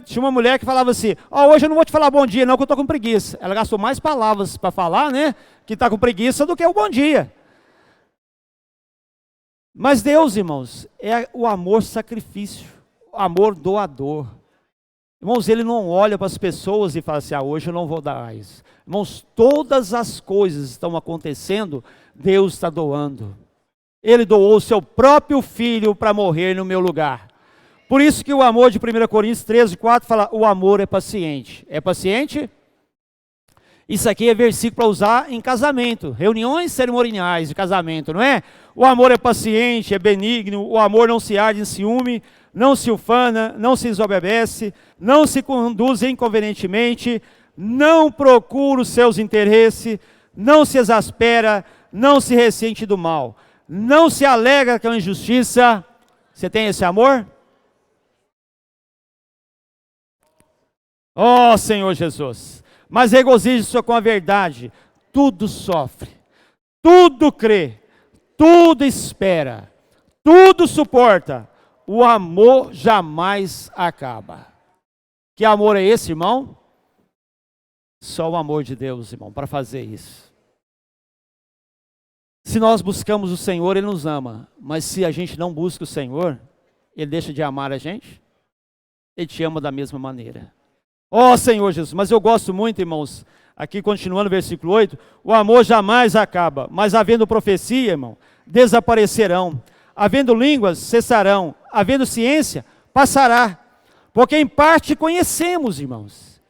Tinha uma mulher que falava assim, hoje eu não vou te falar bom dia não, que eu estou com preguiça. Ela gastou mais palavras para falar, né, que está com preguiça do que o bom dia. Mas Deus, irmãos, é o amor sacrifício, o amor doador. Irmãos, ele não olha para as pessoas e fala assim, hoje eu não vou dar isso. Irmãos, todas as coisas estão acontecendo, Deus está doando. Ele doou o seu próprio filho para morrer no meu lugar. Por isso que o amor de 1 Coríntios 13, 4 fala, o amor é paciente. É paciente? Isso aqui é versículo para usar em casamento, reuniões cerimoniais de casamento, não é? O amor é paciente, é benigno, o amor não se arde em ciúme, não se ufana, não se desobedece, não se conduz inconvenientemente, não procura os seus interesses, não se exaspera, não se ressente do mal, não se alegra com a injustiça. Você tem esse amor? Ó Senhor Jesus, mas regozije-se com a verdade, tudo sofre, tudo crê, tudo espera, tudo suporta. O amor jamais acaba. Que amor é esse, irmão? Só o amor de Deus, irmão, para fazer isso. Se nós buscamos o Senhor, Ele nos ama. Mas se a gente não busca o Senhor, Ele deixa de amar a gente? Ele te ama da mesma maneira. Ó Senhor Jesus, mas eu gosto muito, irmãos, aqui continuando o versículo 8, o amor jamais acaba, mas havendo profecia, irmão, desaparecerão, havendo línguas, cessarão, havendo ciência, passará, porque em parte conhecemos, irmãos,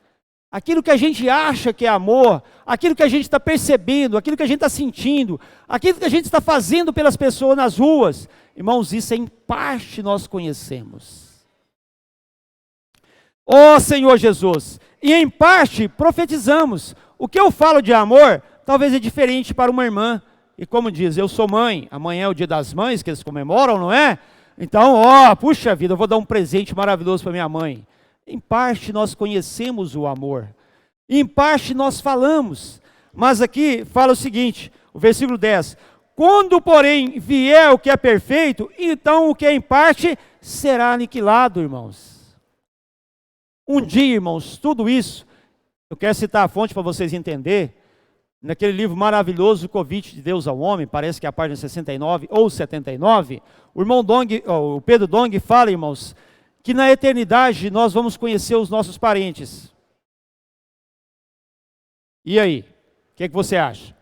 aquilo que a gente acha que é amor, aquilo que a gente está percebendo, aquilo que a gente está sentindo, aquilo que a gente está fazendo pelas pessoas nas ruas, irmãos, isso em parte nós conhecemos. Ó Senhor Jesus, e em parte profetizamos. O que eu falo de amor, talvez é diferente para uma irmã. E como diz, eu sou mãe, amanhã é o dia das mães, que eles comemoram, não é? Então, puxa vida, eu vou dar um presente maravilhoso para minha mãe. Em parte nós conhecemos o amor. Em parte nós falamos. Mas aqui fala o seguinte, o versículo 10. Quando, porém, vier o que é perfeito, então o que é em parte será aniquilado, irmãos. Um dia, irmãos, tudo isso, eu quero citar a fonte para vocês entenderem, naquele livro maravilhoso, O Convite de Deus ao Homem, parece que é a página 69 ou 79, o Pedro Dong fala, irmãos, que na eternidade nós vamos conhecer os nossos parentes. E aí? O que você acha?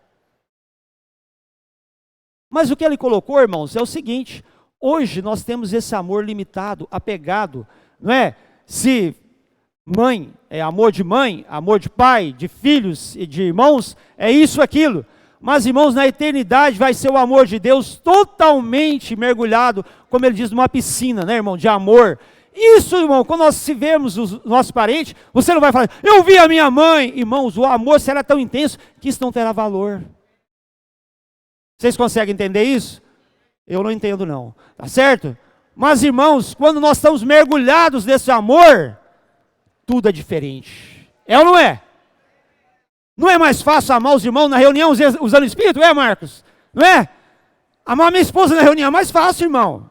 Mas o que ele colocou, irmãos, é o seguinte, hoje nós temos esse amor limitado, apegado, não é? Se mãe é amor de pai, de filhos e de irmãos, é isso, aquilo. Mas, irmãos, na eternidade vai ser o amor de Deus totalmente mergulhado, como ele diz, numa piscina, né, irmão, de amor. Isso, irmão, quando nós se vemos os nossos parentes, você não vai falar, eu vi a minha mãe. Irmãos, o amor será tão intenso que isso não terá valor. Vocês conseguem entender isso? Eu não entendo não, tá certo? Mas, irmãos, quando nós estamos mergulhados nesse amor, tudo é diferente. É ou não é? Não é mais fácil amar os irmãos na reunião usando o Espírito? É, Marcos? Não é? Amar minha esposa na reunião é mais fácil, irmão.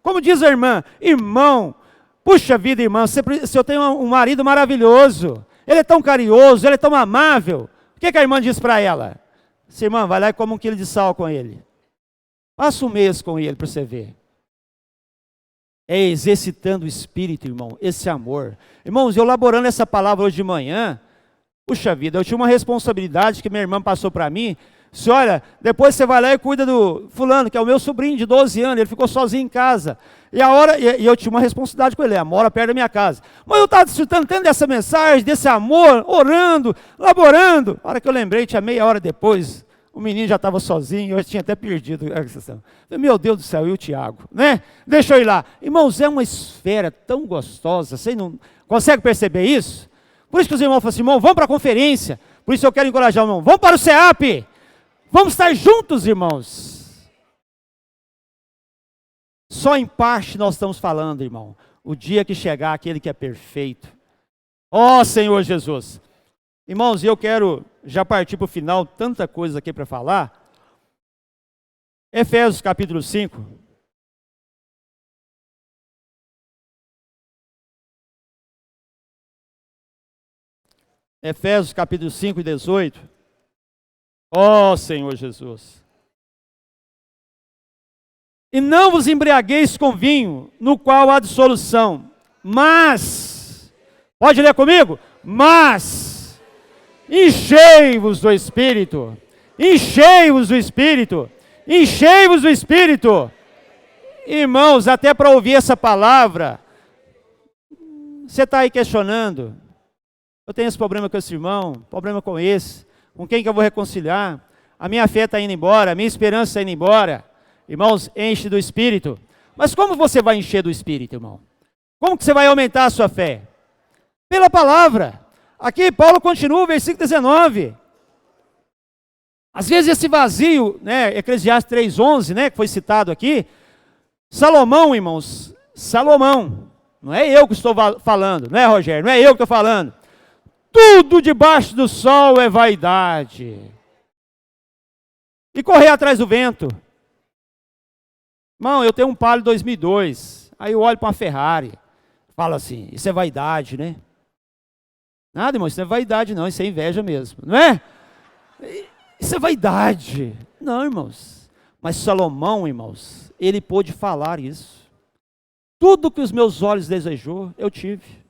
Como diz a irmã, irmão, puxa vida, irmã, se eu tenho um marido maravilhoso, ele é tão carinhoso, ele é tão amável, o que a irmã diz para ela? Essa irmã, vai lá e come 1 quilo de sal com ele. Passa um mês com ele para você ver. É exercitando o Espírito, irmão, esse amor. Irmãos, eu elaborando essa palavra hoje de manhã, puxa vida, eu tinha uma responsabilidade que minha irmã passou para mim. Se olha, depois você vai lá e cuida do fulano, que é o meu sobrinho de 12 anos, ele ficou sozinho em casa. E eu tinha uma responsabilidade com ele, mora perto da minha casa. Mas eu estava desfrutando tanto dessa mensagem, desse amor, orando, laborando. A hora que eu lembrei, tinha meia hora depois, o menino já estava sozinho, eu tinha até perdido a questão. Meu Deus do céu, e o Tiago, né? Deixa eu ir lá. Irmãos, é uma esfera tão gostosa, você não consegue perceber isso? Por isso que os irmãos falam assim, irmão, vamos para a conferência. Por isso eu quero encorajar o irmão, vamos para o CEAP. Vamos estar juntos, irmãos. Só em parte nós estamos falando, irmão. O dia que chegar aquele que é perfeito. Ó Senhor Jesus. Irmãos, eu quero já partir para o final, tanta coisa aqui para falar. Efésios capítulo 5. Efésios capítulo 5 e 18. Ó Senhor Jesus. E não vos embriagueis com vinho, no qual há dissolução, mas, pode ler comigo? Mas, enchei-vos do Espírito, enchei-vos do Espírito, enchei-vos do Espírito. Irmãos, até para ouvir essa palavra, você está aí questionando, eu tenho esse problema com esse irmão, problema com esse, com quem que eu vou reconciliar? A minha fé está indo embora, a minha esperança está indo embora. Irmãos, enche do Espírito. Mas como você vai encher do Espírito, irmão? Como que você vai aumentar a sua fé? Pela palavra. Aqui Paulo continua, versículo 19. Às vezes esse vazio, né, Eclesiastes 3:11, né, que foi citado aqui, Salomão, irmãos, Salomão, não é eu que estou falando, não é, Rogério? Não é eu que estou falando. Tudo debaixo do sol é vaidade. E correr atrás do vento. Irmão, eu tenho um Palio 2002. Aí eu olho para uma Ferrari. Falo assim, isso é vaidade, né? Nada, irmão, isso não é vaidade não, isso é inveja mesmo, não é? Isso é vaidade. Não, irmãos. Mas Salomão, irmãos, ele pôde falar isso. Tudo que os meus olhos desejou, eu tive.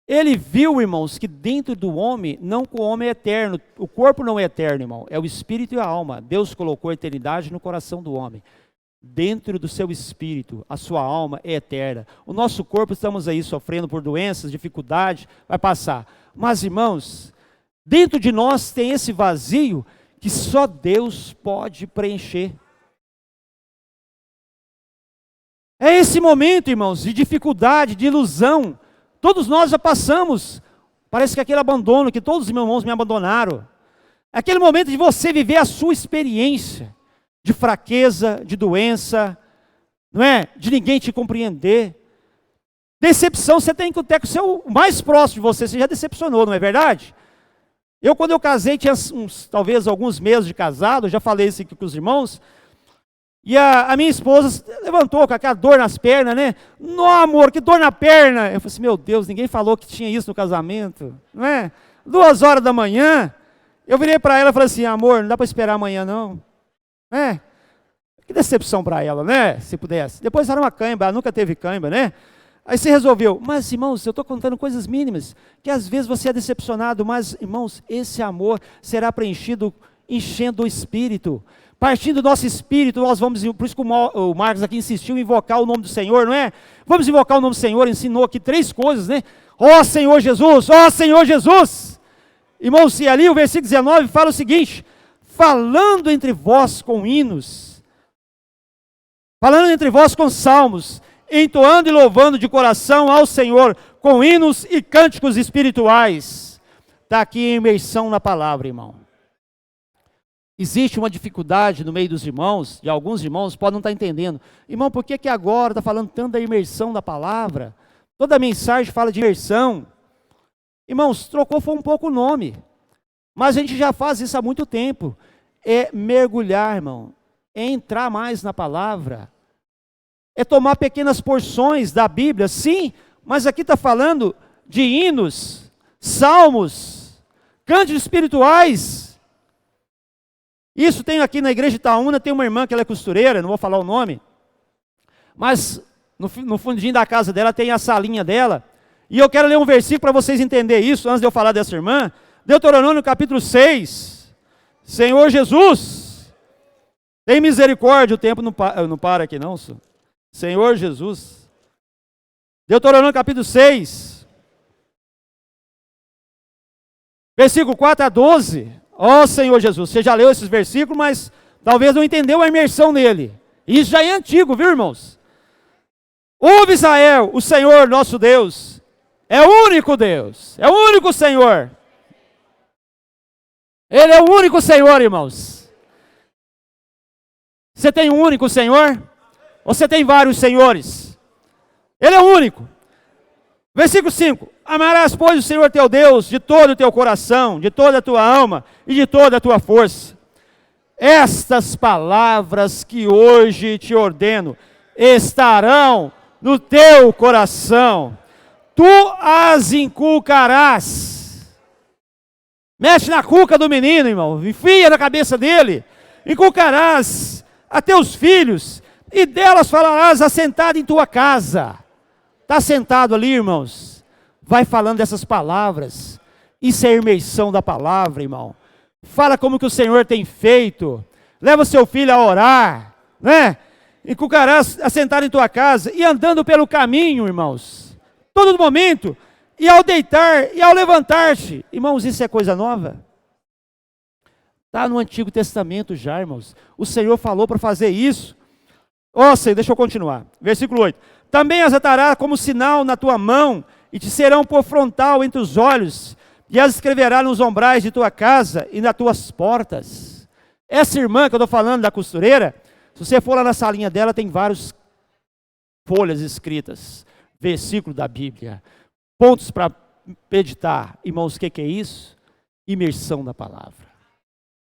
Ele viu, irmãos, que dentro do homem, não que o homem é eterno, o corpo não é eterno, irmão, é o espírito e a alma. Deus colocou a eternidade no coração do homem. Dentro do seu espírito, a sua alma é eterna. O nosso corpo, estamos aí sofrendo por doenças, dificuldade, vai passar. Mas, irmãos, dentro de nós tem esse vazio que só Deus pode preencher. É esse momento, irmãos, de dificuldade, de ilusão. Todos nós já passamos. Parece que aquele abandono, que todos os meus irmãos me abandonaram. É aquele momento de você viver a sua experiência de fraqueza, de doença, não é? De ninguém te compreender. Decepção, você tem que ter com o seu mais próximo de você, você já decepcionou, não é verdade? Quando eu casei, tinha talvez alguns meses de casado, eu já falei isso aqui com os irmãos, e a minha esposa levantou com aquela dor nas pernas, né? Não, amor, que dor na perna. Eu falei assim, meu Deus, ninguém falou que tinha isso no casamento, não é? 2h da manhã, eu virei para ela e falei assim, amor, não dá para esperar amanhã não. Que decepção para ela, né? Se pudesse. Depois era uma cãibra, ela nunca teve cãibra, né? Aí você resolveu. Mas, irmãos, eu estou contando coisas mínimas, que às vezes você é decepcionado, mas, irmãos, esse amor será preenchido enchendo o espírito. Partindo do nosso espírito, nós vamos, por isso que o Marcos aqui insistiu em invocar o nome do Senhor, não é? Vamos invocar o nome do Senhor, ensinou aqui 3 coisas, né? Ó Senhor Jesus, ó Senhor Jesus. Irmãos, e ali o versículo 19 fala o seguinte, falando entre vós com hinos, falando entre vós com salmos, entoando e louvando de coração ao Senhor, com hinos e cânticos espirituais. Está aqui a imersão na palavra, irmão. Existe uma dificuldade no meio dos irmãos, e alguns irmãos podem não estar entendendo. Irmão, por que agora está falando tanto da imersão da palavra? Toda a mensagem fala de imersão. Irmãos, trocou foi um pouco o nome, mas a gente já faz isso há muito tempo. É mergulhar, irmão, é entrar mais na palavra, é tomar pequenas porções da Bíblia, sim, mas aqui está falando de hinos, salmos, cânticos espirituais. Isso tem aqui na igreja de Itaúna, tem uma irmã que ela é costureira, não vou falar o nome, mas no fundinho da casa dela tem a salinha dela, e eu quero ler um versículo para vocês entenderem isso, antes de eu falar dessa irmã. Deuteronômio capítulo 6, Senhor Jesus, tem misericórdia, o tempo não para aqui não, Senhor Jesus. Deuteronômio capítulo 6, versículo 4 a 12, ó Senhor Jesus, você já leu esses versículos, mas talvez não entendeu a imersão nele, isso já é antigo, viu irmãos? Ouve Israel, o Senhor nosso Deus, é o único Deus, é o único Senhor, Ele é o único Senhor, irmãos. Você tem um único Senhor? Ou você tem vários senhores? Ele é o único. Versículo 5. Amarás, pois, o Senhor teu Deus de todo o teu coração, de toda a tua alma e de toda a tua força. Estas palavras que hoje te ordeno estarão no teu coração. Tu as inculcarás. Mexe na cuca do menino, irmão. Enfia na cabeça dele. Inculcarás a teus filhos, e delas falarás assentado em tua casa. Está sentado ali, irmãos, vai falando dessas palavras. Isso é imersão da palavra, irmão. Fala como que o Senhor tem feito. Leva seu filho a orar, né? Inculcarás assentado em tua casa, e andando pelo caminho, irmãos, todo momento, e ao deitar, e ao levantar-te. Irmãos, isso é coisa nova? Está no Antigo Testamento já, irmãos. O Senhor falou para fazer isso. Ó Senhor, deixa eu continuar. Versículo 8. Também as atarás como sinal na tua mão, e te serão por frontal entre os olhos, e as escreverá nos ombrais de tua casa e nas tuas portas. Essa irmã que eu estou falando, da costureira, se você for lá na salinha dela, tem várias folhas escritas, versículos da Bíblia, pontos para meditar. Irmãos, o que é isso? Imersão da palavra.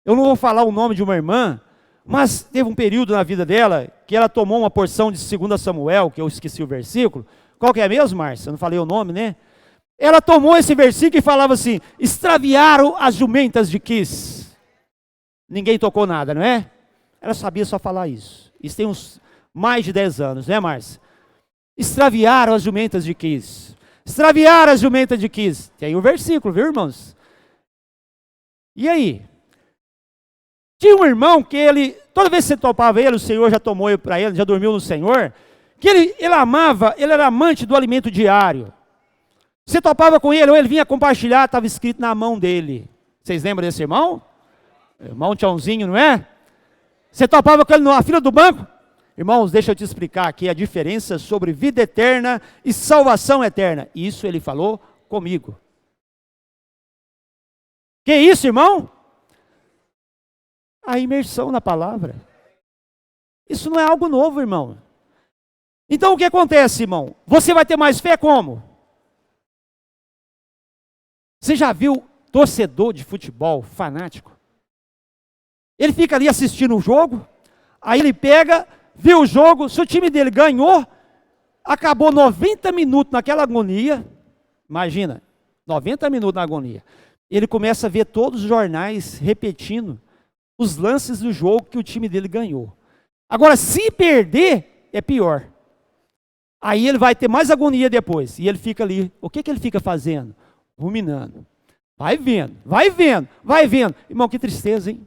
Eu não vou falar o nome de uma irmã, mas teve um período na vida dela que ela tomou uma porção de 2 Samuel, que eu esqueci o versículo. Qual que é mesmo, Márcia? Eu não falei o nome, né? Ela tomou esse versículo e falava assim: extraviaram as jumentas de Quis. Ninguém tocou nada, não é? Ela sabia só falar isso. Isso tem uns mais de 10 anos, né, Márcia? Extraviaram as jumentas de Quis. extraviar a jumenta de Quis. Tem o versículo, viu, irmãos? E aí? Tinha um irmão que ele, toda vez que você topava ele, o Senhor já tomou ele para ele, já dormiu no Senhor, que ele amava, ele era amante do alimento diário. Você topava com ele, ou ele vinha compartilhar, estava escrito na mão dele. Vocês lembram desse irmão? Irmão Tchãozinho, não é? Você topava com ele na fila do banco? Irmãos, deixa eu te explicar aqui a diferença sobre vida eterna e salvação eterna. Isso ele falou comigo. Que isso, irmão? A imersão na palavra. Isso não é algo novo, irmão. Então o que acontece, irmão? Você vai ter mais fé como? Você já viu torcedor de futebol fanático? Ele fica ali assistindo o jogo, aí ele pega, vê o jogo, se o time dele ganhou, acabou 90 minutos naquela agonia, imagina, 90 minutos na agonia, ele começa a ver todos os jornais repetindo os lances do jogo que o time dele ganhou. Agora, se perder, é pior. Aí ele vai ter mais agonia depois, e ele fica ali, o que ele fica fazendo? Ruminando. Vai vendo, vai vendo, vai vendo. Irmão, que tristeza, hein?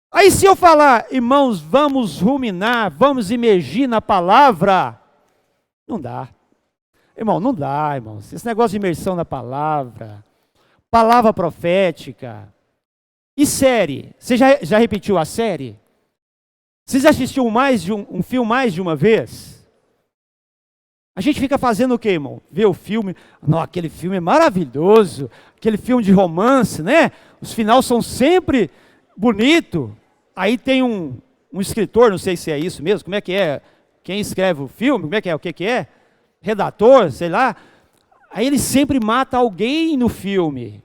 Aí se eu falar, irmãos, vamos ruminar, vamos imergir na palavra, não dá. Irmão, não dá, irmãos. Esse negócio de imersão na palavra, palavra profética. E série? Você já repetiu a série? Você já assistiu um filme mais de uma vez? A gente fica fazendo o quê, irmão? Ver o filme, não, aquele filme é maravilhoso, aquele filme de romance, né? Os finais são sempre bonitos. Aí tem um escritor, não sei se é isso mesmo, como é que é? Quem escreve o filme, como é que é? O que é? Redator, sei lá. Aí ele sempre mata alguém no filme.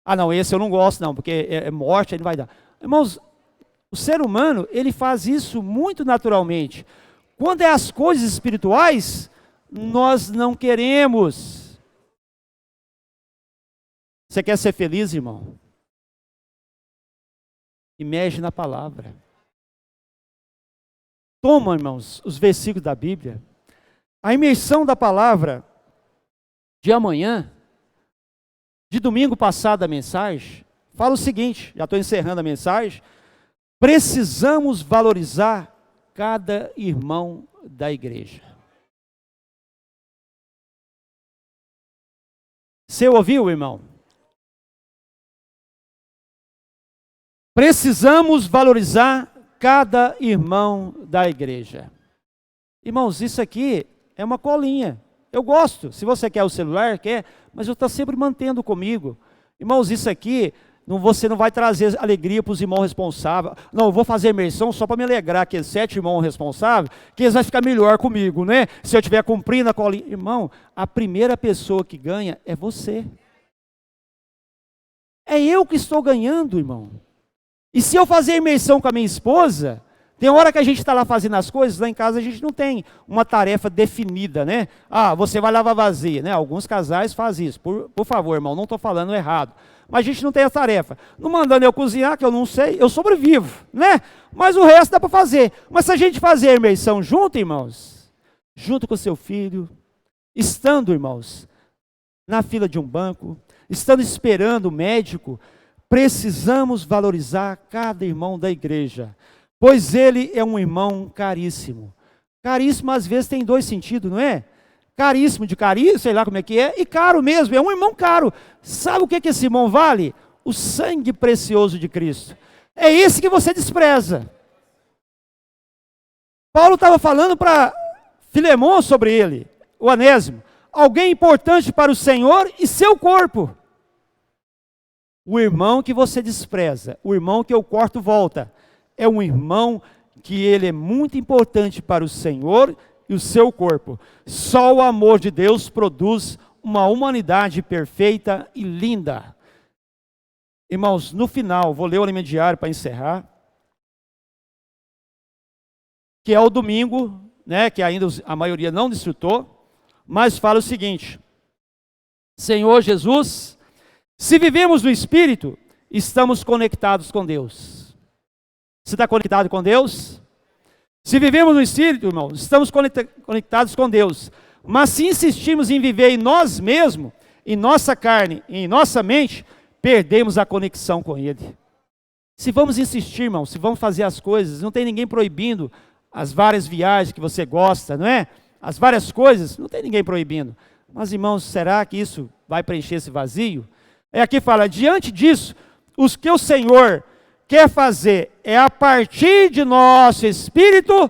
Ah, não, esse eu não gosto não, porque é morte, ele vai dar. Irmãos, o ser humano, ele faz isso muito naturalmente. Quando é as coisas espirituais, nós não queremos. Você quer ser feliz, irmão? Imerge na palavra. Toma, irmãos, os versículos da Bíblia. A imersão da palavra de amanhã, de domingo passado a mensagem, fala o seguinte, já estou encerrando a mensagem, precisamos valorizar cada irmão da igreja. Você ouviu, irmão? Precisamos valorizar cada irmão da igreja. Irmãos, isso aqui é uma colinha. Eu gosto. Se você quer o celular, quer, mas eu estou sempre mantendo comigo. Irmãos, isso aqui, você não vai trazer alegria para os irmãos responsáveis. Não, eu vou fazer imersão só para me alegrar, aqueles 7 irmãos responsáveis, que eles vão ficar melhor comigo, né? Se eu estiver cumprindo a colinha. Irmão, a primeira pessoa que ganha é você. É eu que estou ganhando, irmão. E se eu fazer imersão com a minha esposa, tem hora que a gente está lá fazendo as coisas, lá em casa a gente não tem uma tarefa definida, né? Ah, você vai lavar vasilha, né? Alguns casais fazem isso. Por favor, irmão, não estou falando errado. Mas a gente não tem a tarefa. Não mandando eu cozinhar, que eu não sei, eu sobrevivo, né? Mas o resto dá para fazer. Mas se a gente fazer a imersão junto, irmãos, junto com o seu filho, estando, irmãos, na fila de um banco, estando esperando o médico, precisamos valorizar cada irmão da igreja, pois ele é um irmão caríssimo. Caríssimo às vezes tem 2 sentidos, não é? Caríssimo de caríssimo, sei lá como é que é, e caro mesmo, é um irmão caro. Sabe o que esse irmão vale? O sangue precioso de Cristo. É esse que você despreza. Paulo estava falando para Filemão sobre ele, o Onésimo, alguém importante para o Senhor e seu corpo. O irmão que você despreza, o irmão que eu corto volta, é um irmão que ele é muito importante para o Senhor e o seu corpo. Só o amor de Deus produz uma humanidade perfeita e linda. Irmãos, no final, vou ler o alimento diário para encerrar, que é o domingo, né, que ainda a maioria não desfrutou, mas fala o seguinte: Senhor Jesus, se vivemos no Espírito, estamos conectados com Deus. Você está conectado com Deus? Se vivemos no Espírito, irmãos, estamos conectados com Deus. Mas se insistirmos em viver em nós mesmos, em nossa carne, em nossa mente, perdemos a conexão com Ele. Se vamos insistir, irmão, se vamos fazer as coisas, não tem ninguém proibindo as várias viagens que você gosta, não é? As várias coisas, não tem ninguém proibindo. Mas, irmãos, será que isso vai preencher esse vazio? Aqui fala, diante disso, os que o Senhor quer fazer é, a partir de nosso espírito,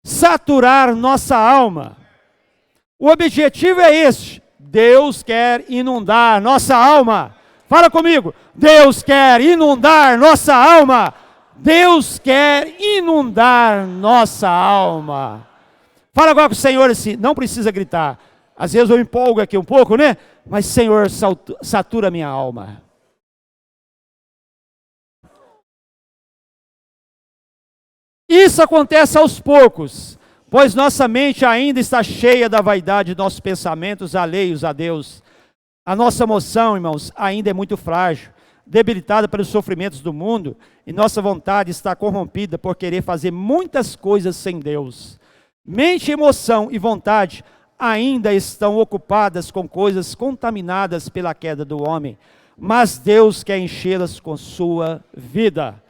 saturar nossa alma. O objetivo é este: Deus quer inundar nossa alma. Fala comigo, Deus quer inundar nossa alma. Deus quer inundar nossa alma. Fala agora com o Senhor assim, não precisa gritar. Às vezes eu empolgo aqui um pouco, né? Mas Senhor, satura minha alma. Isso acontece aos poucos, pois nossa mente ainda está cheia da vaidade de nossos pensamentos alheios a Deus. A nossa emoção, irmãos, ainda é muito frágil, debilitada pelos sofrimentos do mundo, e nossa vontade está corrompida por querer fazer muitas coisas sem Deus. Mente, emoção e vontade ainda estão ocupadas com coisas contaminadas pela queda do homem, mas Deus quer enchê-las com sua vida.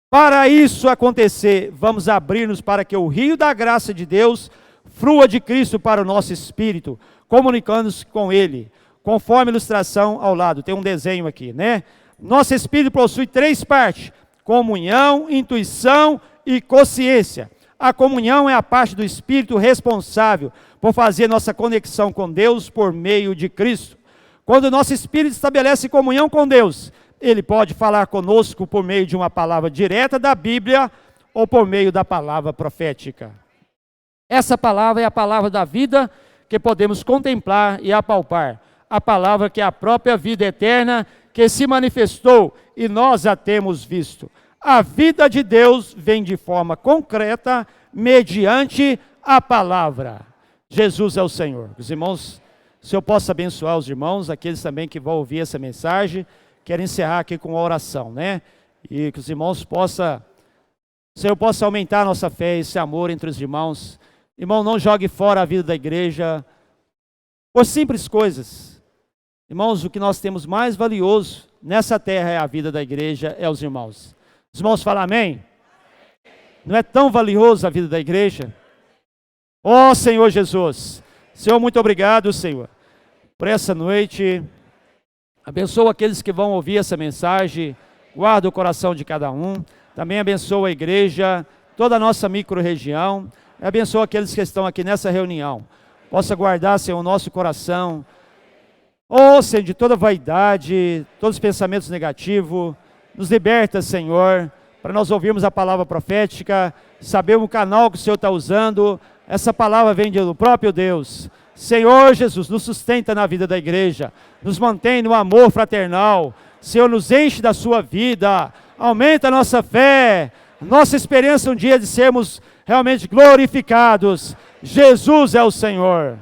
Para isso acontecer, vamos abrir-nos para que o rio da graça de Deus flua de Cristo para o nosso espírito, comunicando-nos com Ele. Conforme a ilustração ao lado, tem um desenho aqui, né? Nosso espírito possui 3 partes: comunhão, intuição e consciência. A comunhão é a parte do espírito responsável por fazer nossa conexão com Deus por meio de Cristo. Quando o nosso espírito estabelece comunhão com Deus, ele pode falar conosco por meio de uma palavra direta da Bíblia ou por meio da palavra profética. Essa palavra é a palavra da vida que podemos contemplar e apalpar. A palavra que é a própria vida eterna que se manifestou e nós a temos visto. A vida de Deus vem de forma concreta mediante a palavra. Jesus é o Senhor. Os irmãos, se eu posso abençoar os irmãos, aqueles também que vão ouvir essa mensagem, quero encerrar aqui com uma oração, né? E que os irmãos possam, o Senhor possa aumentar a nossa fé, esse amor entre os irmãos. Irmão, não jogue fora a vida da igreja por simples coisas. Irmãos, o que nós temos mais valioso nessa terra é a vida da igreja, é os irmãos. Os irmãos falam amém? Não é tão valioso a vida da igreja? Ó Senhor Jesus, Senhor, muito obrigado, Senhor, por essa noite. Abençoa aqueles que vão ouvir essa mensagem, guarda o coração de cada um. Também abençoa a igreja, toda a nossa micro-região. Abençoa aqueles que estão aqui nessa reunião. Possa guardar, Senhor, o nosso coração. Ó Senhor, de toda vaidade, todos os pensamentos negativos. Nos liberta, Senhor, para nós ouvirmos a palavra profética, saber o canal que o Senhor está usando. Essa palavra vem do próprio Deus. Senhor Jesus, nos sustenta na vida da igreja, nos mantém no amor fraternal. Senhor, nos enche da sua vida, aumenta a nossa fé, nossa esperança um dia de sermos realmente glorificados. Jesus é o Senhor.